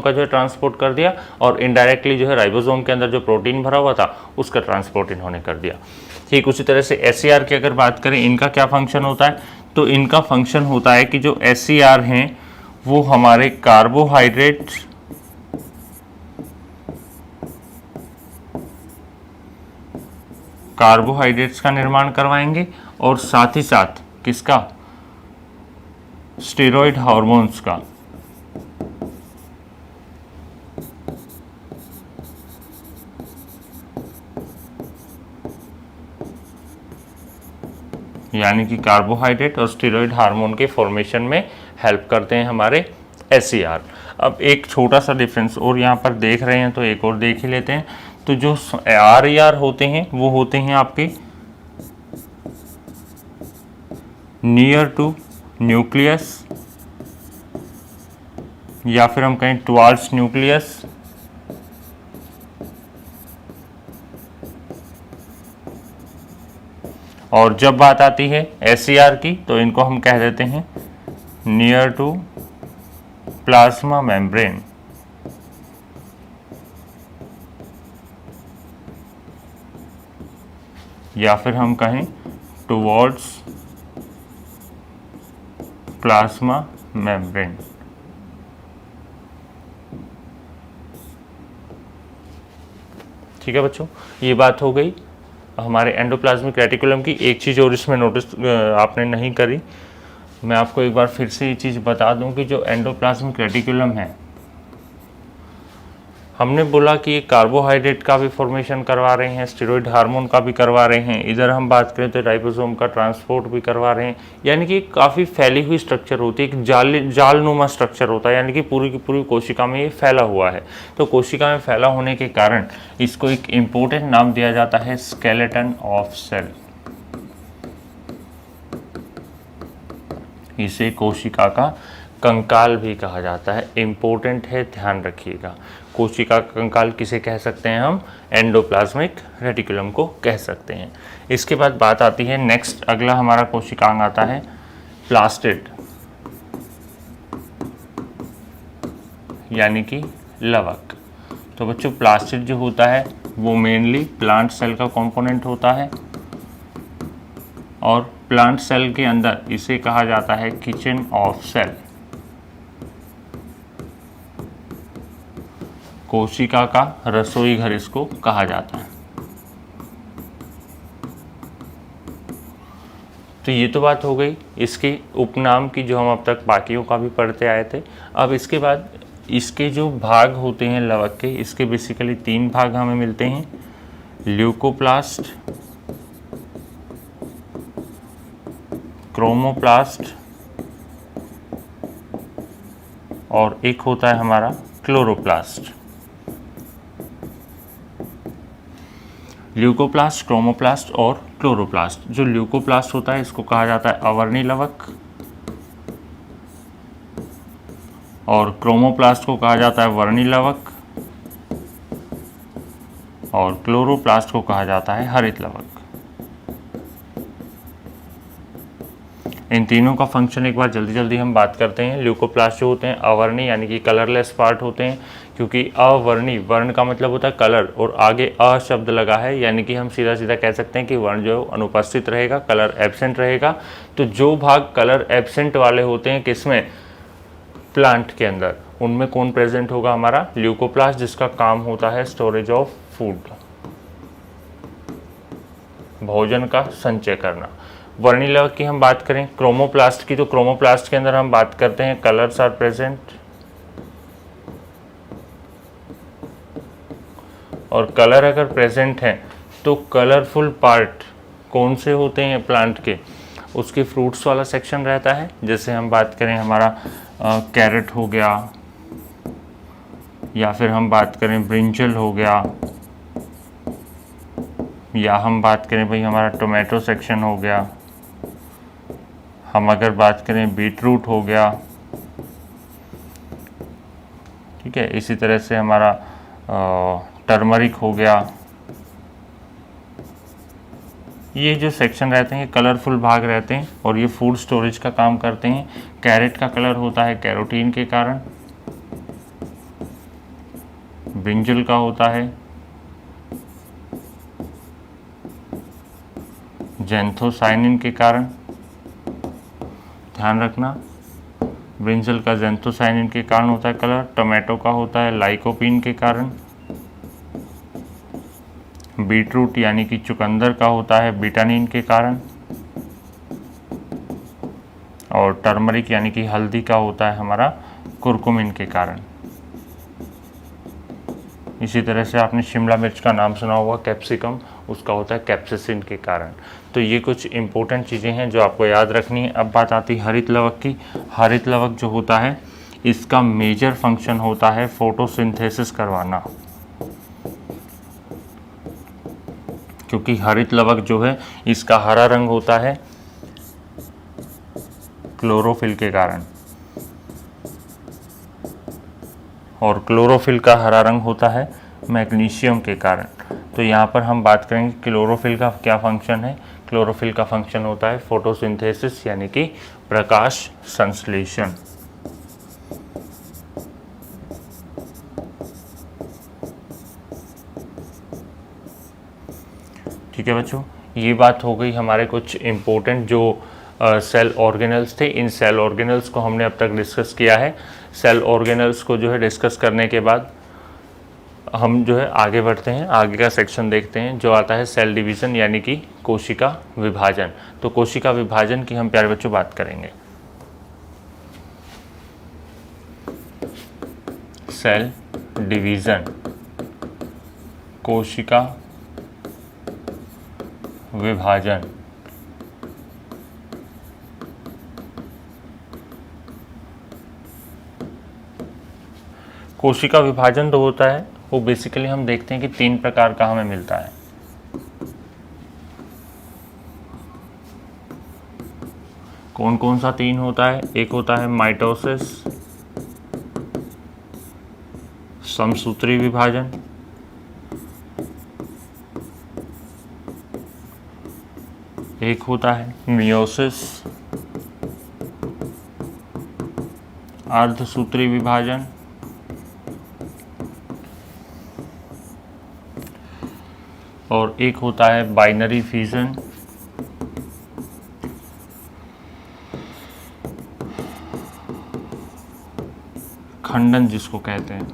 का जो है ट्रांसपोर्ट कर दिया, और इनडायरेक्टली जो है राइबोसोम के अंदर जो प्रोटीन भरा हुआ था उसका ट्रांसपोर्ट इन्होंने कर दिया। ठीक उसी तरह से SCR की अगर बात करें, इनका क्या फंक्शन होता है? तो इनका फंक्शन होता है कि जो SCR हैं वो हमारे कार्बोहाइड्रेट्स का निर्माण करवाएंगे, और साथ ही साथ किसका? स्टेरॉइड हार्मोन्स का। यानी कि कार्बोहाइड्रेट और स्टेरॉइड हार्मोन के फॉर्मेशन में हेल्प करते हैं हमारे SCR। अब एक छोटा सा डिफरेंस और यहाँ पर देख रहे हैं तो एक और देख ही लेते हैं। तो जो RER होते हैं वो होते हैं आपके नियर टू न्यूक्लियस, या फिर हम कहें टुवार्ड्स न्यूक्लियस, और जब बात आती है SCR की तो इनको हम कह देते हैं नियर टू प्लाज्मा मेम्ब्रेन। या फिर हम कहें टुवर्ड्स प्लाज्मा मेम्ब्रेन। ठीक है बच्चों, ये बात हो गई हमारे एंडोप्लाज्मिक रेटिकुलम की। एक चीज़ और इसमें नोटिस आपने नहीं करी, मैं आपको एक बार फिर से ये चीज़ बता दूं कि जो एंडोप्लाज्मिक रेटिकुलम है, हमने बोला कि ये कार्बोहाइड्रेट का भी फॉर्मेशन करवा रहे हैं, स्टेरॉइड हार्मोन का भी करवा रहे हैं, इधर हम बात करें तो राइबोसोम का ट्रांसपोर्ट भी करवा रहे हैं। यानी कि काफ़ी फैली हुई स्ट्रक्चर होती है, एक जालनुमा स्ट्रक्चर होता है, यानी कि पूरी की पूरी कोशिका में ये फैला हुआ है। तो कोशिका में फैला होने के कारण इसको एक इम्पोर्टेंट नाम दिया जाता है स्केलेटन ऑफ सेल। इसे कोशिका का कंकाल भी कहा जाता है। इम्पोर्टेंट है, ध्यान रखिएगा। कोशिका का कंकाल किसे कह सकते हैं हम? एंडोप्लाज्मिक रेटिकुलम को कह सकते हैं। इसके बाद बात आती है नेक्स्ट, अगला हमारा कोशिकांग आता है प्लास्टिड, यानी कि लवक। तो बच्चों प्लास्टिड जो होता है वो मेनली प्लांट सेल का कंपोनेंट होता है, और प्लांट सेल के अंदर इसे कहा जाता है किचन ऑफ सेल। कोशिका का रसोई घर इसको कहा जाता है। तो ये तो बात हो गई इसके उपनाम की, जो हम अब तक बाकियों का भी पढ़ते आए थे। अब इसके बाद इसके जो भाग होते हैं लवक के, इसके बेसिकली 3 भाग हमें मिलते हैं। ल्यूकोप्लास्ट, क्रोमोप्लास्ट और एक होता है हमारा क्लोरोप्लास्ट। ल्यूकोप्लास्ट, क्रोमोप्लास्ट और क्लोरोप्लास्ट। जो ल्यूकोप्लास्ट होता है इसको कहा जाता है अवर्णी लवक, और क्रोमोप्लास्ट को कहा जाता है वर्णी लवक, और क्लोरोप्लास्ट को कहा जाता है हरित लवक। इन तीनों का फंक्शन एक बार जल्दी जल्दी हम बात करते हैं। ल्यूकोप्लास्ट जो होते हैं अवर्णी यानी कि कलरलेस पार्ट होते हैं, क्योंकि अवर्णी, वर्ण का मतलब होता है कलर और आगे अ शब्द लगा है, यानी कि हम सीधा सीधा कह सकते हैं कि वर्ण जो अनुपस्थित रहेगा, कलर एब्सेंट रहेगा। तो जो भाग कलर एब्सेंट वाले होते हैं किसमें, प्लांट के अंदर, उनमें कौन प्रेजेंट होगा, हमारा ल्यूकोप्लास्ट, जिसका काम होता है स्टोरेज ऑफ फूड, भोजन का संचय करना। वर्णी लवक की हम बात करें, क्रोमोप्लास्ट की, तो क्रोमोप्लास्ट के अंदर हम बात करते हैं कलर्स आर प्रेजेंट, और कलर अगर प्रेजेंट हैं तो कलरफुल पार्ट कौन से होते हैं प्लांट के, उसके फ्रूट्स वाला सेक्शन रहता है। जैसे हम बात करें हमारा कैरेट हो गया, या फिर हम बात करें ब्रिंजल हो गया, या हम बात करें भाई हमारा टोमेटो सेक्शन हो गया, हम अगर बात करें बीट रूट हो गया, ठीक है। इसी तरह से हमारा टर्मरिक हो गया। ये जो सेक्शन रहते हैं कलरफुल भाग रहते हैं और ये फूड स्टोरेज का काम करते हैं। कैरेट का कलर होता है कैरोटीन के कारण, ब्रिंजल का होता है जेंथोसाइनिन के कारण, ध्यान रखना, ब्रिंजल का जेंथोसाइनिन के कारण होता है कलर। टोमेटो का होता है लाइकोपीन के कारण। बीटरूट यानी कि चुकंदर का होता है बिटानिन के कारण, और टर्मरिक यानी कि हल्दी का होता है हमारा कुरकुमिन के कारण। इसी तरह से आपने शिमला मिर्च का नाम सुना होगा, कैप्सिकम, उसका होता है कैप्सिसिन के कारण। तो ये कुछ इंपॉर्टेंट चीज़ें हैं जो आपको याद रखनी है। अब बात आती है हरित लवक की। हरित लवक जो होता है इसका मेजर फंक्शन होता है फोटोसिंथेसिस करवाना, क्योंकि हरित लवक जो है इसका हरा रंग होता है क्लोरोफिल के कारण, और क्लोरोफिल का हरा रंग होता है मैग्नीशियम के कारण। तो यहाँ पर हम बात करेंगे क्लोरोफिल का क्या फंक्शन है। क्लोरोफिल का फंक्शन होता है फोटोसिंथेसिस यानी कि प्रकाश संश्लेषण। ठीक है बच्चों, ये बात हो गई हमारे कुछ इम्पोर्टेंट जो सेल ऑर्गेनल्स थे। इन सेल ऑर्गेनल्स को हमने अब तक डिस्कस किया है। सेल ऑर्गेनल्स को जो है डिस्कस करने के बाद हम जो है आगे बढ़ते हैं, आगे का सेक्शन देखते हैं जो आता है सेल डिवीज़न यानी कि कोशिका विभाजन। तो कोशिका विभाजन की हम प्यारे बच्चों बात करेंगे। सेल डिवीज़न, कोशिका विभाजन। कोशिका विभाजन तो होता है वो बेसिकली हम देखते हैं कि 3 प्रकार का हमें मिलता है। कौन कौन सा 3 होता है? एक होता है माइटोसिस, समसूत्री विभाजन, एक होता है मियोसिस, अर्धसूत्री विभाजन, और एक होता है बाइनरी फ्यूजन। खंडन जिसको कहते हैं,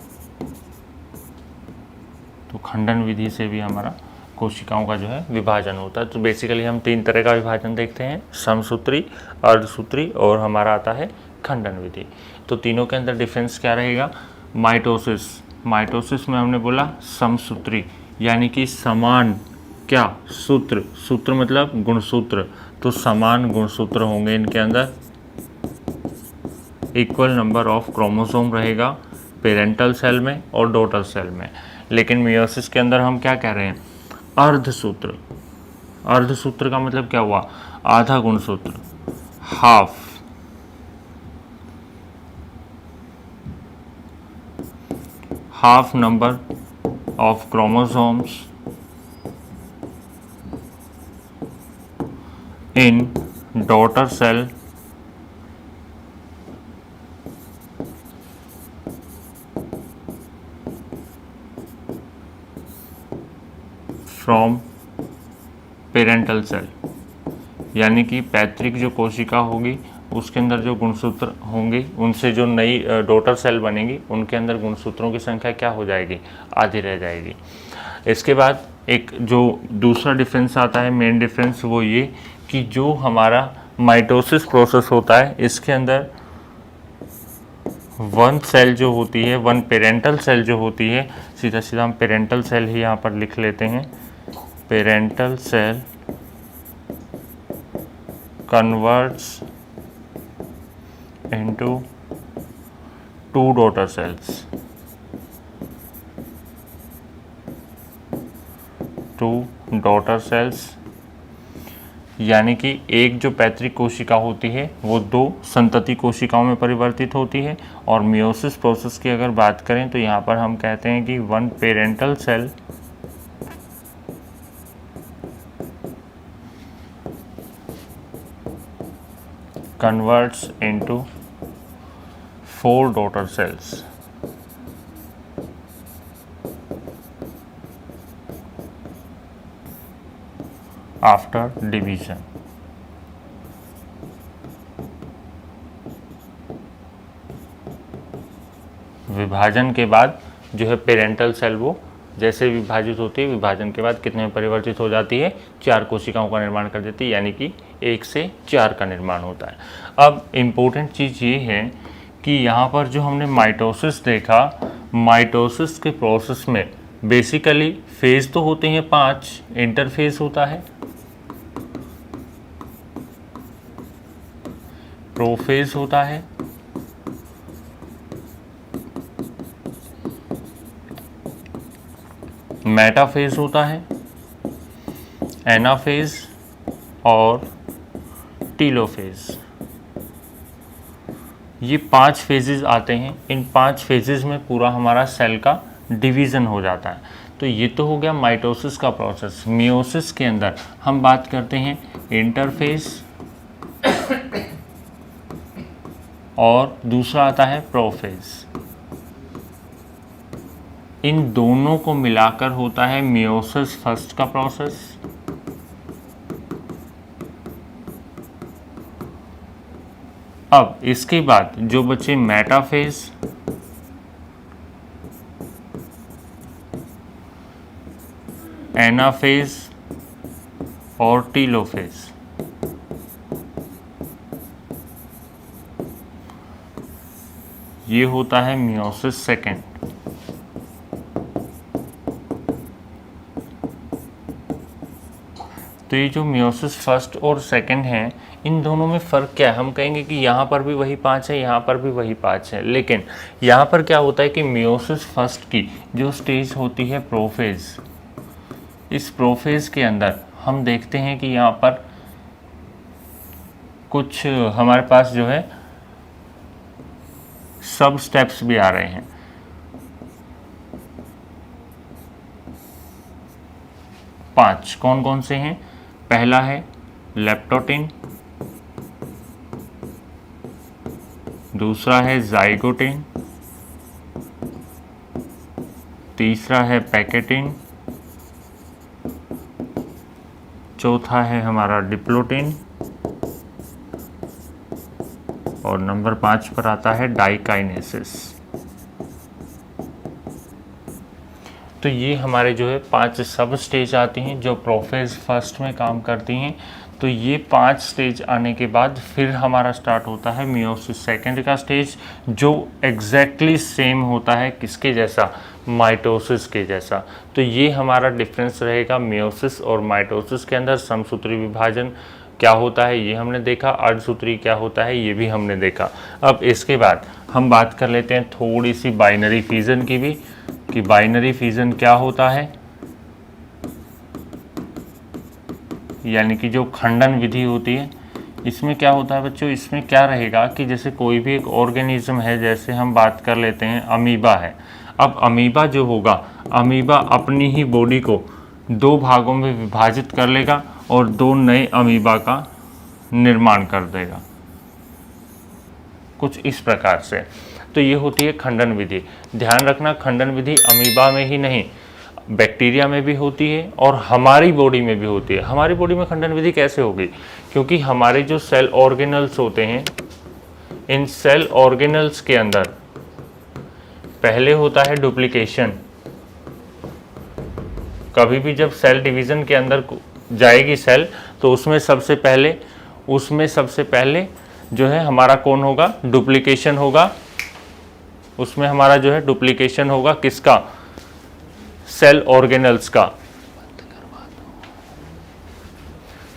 तो खंडन विधि से भी हमारा कोशिकाओं का जो है विभाजन होता है। तो बेसिकली हम 3 तरह का विभाजन देखते हैं, समसूत्री, अर्धसूत्री और हमारा आता है खंडन विधि। तो तीनों के अंदर डिफरेंस क्या रहेगा? माइटोसिस, माइटोसिस में हमने बोला समसूत्री यानी कि समान क्या सूत्र, सूत्र मतलब गुणसूत्र, तो समान गुणसूत्र होंगे इनके अंदर। इक्वल नंबर ऑफ क्रोमोसोम रहेगा पेरेंटल सेल में और डॉटर सेल में। लेकिन मियोसिस के अंदर हम क्या कह रहे हैं, अर्धसूत्र। अर्धसूत्र का मतलब क्या हुआ, आधा गुणसूत्र, half number of chromosomes in daughter cell from parental cell. यानी कि पैतृक जो कोशिका होगी उसके अंदर जो गुणसूत्र होंगे, उनसे जो नई डॉटर सेल बनेगी उनके अंदर गुणसूत्रों की संख्या क्या हो जाएगी, आधी रह जाएगी। इसके बाद एक जो दूसरा डिफरेंस आता है, मेन डिफरेंस, वो ये कि जो हमारा माइटोसिस प्रोसेस होता है इसके अंदर वन सेल जो होती है, वन पेरेंटल सेल जो होती है, सीधा सीधा हम पेरेंटल सेल ही यहाँ पर लिख लेते हैं, parental cell converts into two daughter cells, यानी कि एक जो पैतृक कोशिका होती है वो दो संतति कोशिकाओं में परिवर्तित होती है। और मियोसिस प्रोसेस की अगर बात करें तो यहाँ पर हम कहते हैं कि one parental cell converts into 4 daughter cells। After division। विभाजन के बाद जो है पेरेंटल सेल वो जैसे विभाजित होती है, विभाजन के बाद कितने में परिवर्तित हो जाती है, 4 कोशिकाओं का निर्माण कर देती है, यानी कि 1 से 4 का निर्माण होता है। अब इम्पोर्टेंट चीज़ ये है कि यहाँ पर जो हमने माइटोसिस देखा, माइटोसिस के प्रोसेस में बेसिकली फेज तो होते हैं 5, इंटरफेज होता है, प्रोफेज होता है, मेटाफेज होता है, एनाफेज और टीलोफेज। ये 5 फेजेस आते हैं। इन 5 फेजेस में पूरा हमारा सेल का डिवीज़न हो जाता है। तो ये तो हो गया माइटोसिस का प्रोसेस। मियोसिस के अंदर हम बात करते हैं इंटरफेज और दूसरा आता है प्रोफेज। इन दोनों को मिलाकर होता है मियोसिस फर्स्ट का प्रोसेस। अब इसके बाद जो बचे मेटाफेज, एनाफेज और टीलोफेज, ये होता है मियोसिस सेकेंड। तो ये जो मियोसिस फर्स्ट और सेकंड है, इन दोनों में फ़र्क क्या है? हम कहेंगे कि यहाँ पर भी वही 5 है, यहाँ पर भी वही 5 है, लेकिन यहाँ पर क्या होता है कि मियोसिस फर्स्ट की जो स्टेज होती है प्रोफेज, इस प्रोफेज के अंदर हम देखते हैं कि यहाँ पर कुछ हमारे पास जो है सब स्टेप्स भी आ रहे हैं। पांच कौन कौन से हैं? पहला है लेप्टोटिन, दूसरा है जाइगोटिन, तीसरा है पैकेटिन, चौथा है हमारा डिप्लोटिन और नंबर 5 पर आता है डाइकाइनेसिस। तो ये हमारे जो है 5 सब स्टेज आती हैं जो प्रोफेज फर्स्ट में काम करती हैं। तो ये 5 स्टेज आने के बाद फिर हमारा स्टार्ट होता है मियोसिस सेकेंड का स्टेज, जो एग्जैक्टली सेम होता है किसके जैसा? माइटोसिस के जैसा। तो ये हमारा डिफरेंस रहेगा मियोसिस और माइटोसिस के अंदर। समसूत्री विभाजन क्या होता है ये हमने देखा, अर्धसूत्री क्या होता है ये भी हमने देखा। अब इसके बाद हम बात कर लेते हैं थोड़ी सी बाइनरी फिजन की भी, कि बाइनरी फिजन क्या होता है, यानी कि जो खंडन विधि होती है। इसमें क्या होता है बच्चों, इसमें क्या रहेगा कि जैसे कोई भी एक ऑर्गेनिज्म है, जैसे हम बात कर लेते हैं अमीबा है। अब अमीबा जो होगा, अमीबा अपनी ही बॉडी को 2 भागों में विभाजित कर लेगा और 2 नए अमीबा का निर्माण कर देगा, कुछ इस प्रकार से। तो ये होती है खंडन विधि। ध्यान रखना, खंडन विधि अमीबा में ही नहीं, बैक्टीरिया में भी होती है और हमारी बॉडी में भी होती है। हमारी बॉडी में खंडन विधि कैसे होगी, क्योंकि हमारे जो सेल ऑर्गेनल्स होते हैं, इन सेल ऑर्गेनल्स के अंदर पहले होता है डुप्लीकेशन। कभी भी जब सेल डिवीज़न के अंदर जाएगी सेल, तो उसमें सबसे पहले जो है हमारा कौन होगा, डुप्लीकेशन होगा। उसमें हमारा जो है डुप्लीकेशन होगा, किसका, सेल ऑर्गेनल्स का।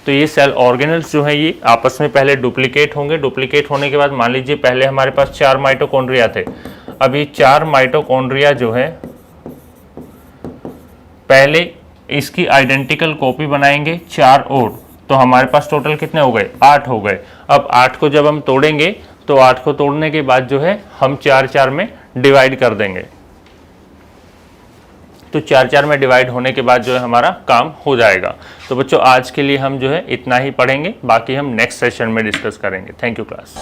तो ये सेल ऑर्गेनल्स जो है ये आपस में पहले डुप्लीकेट होंगे। डुप्लीकेट होने के बाद मान लीजिए पहले हमारे पास 4 माइटोकॉन्ड्रिया थे। अब ये 4 माइटोकॉन्ड्रिया जो है पहले इसकी आइडेंटिकल कॉपी बनाएंगे 4 और, तो हमारे पास टोटल कितने हो गए, 8 हो गए। अब 8 को जब हम तोड़ेंगे तो 8 को तोड़ने के बाद जो है हम 4-4 में डिवाइड कर देंगे। तो 4-4 में डिवाइड होने के बाद जो है हमारा काम हो जाएगा। तो बच्चों आज के लिए हम जो है इतना ही पढ़ेंगे, बाकी हम नेक्स्ट सेशन में डिस्कस करेंगे। Thank you class.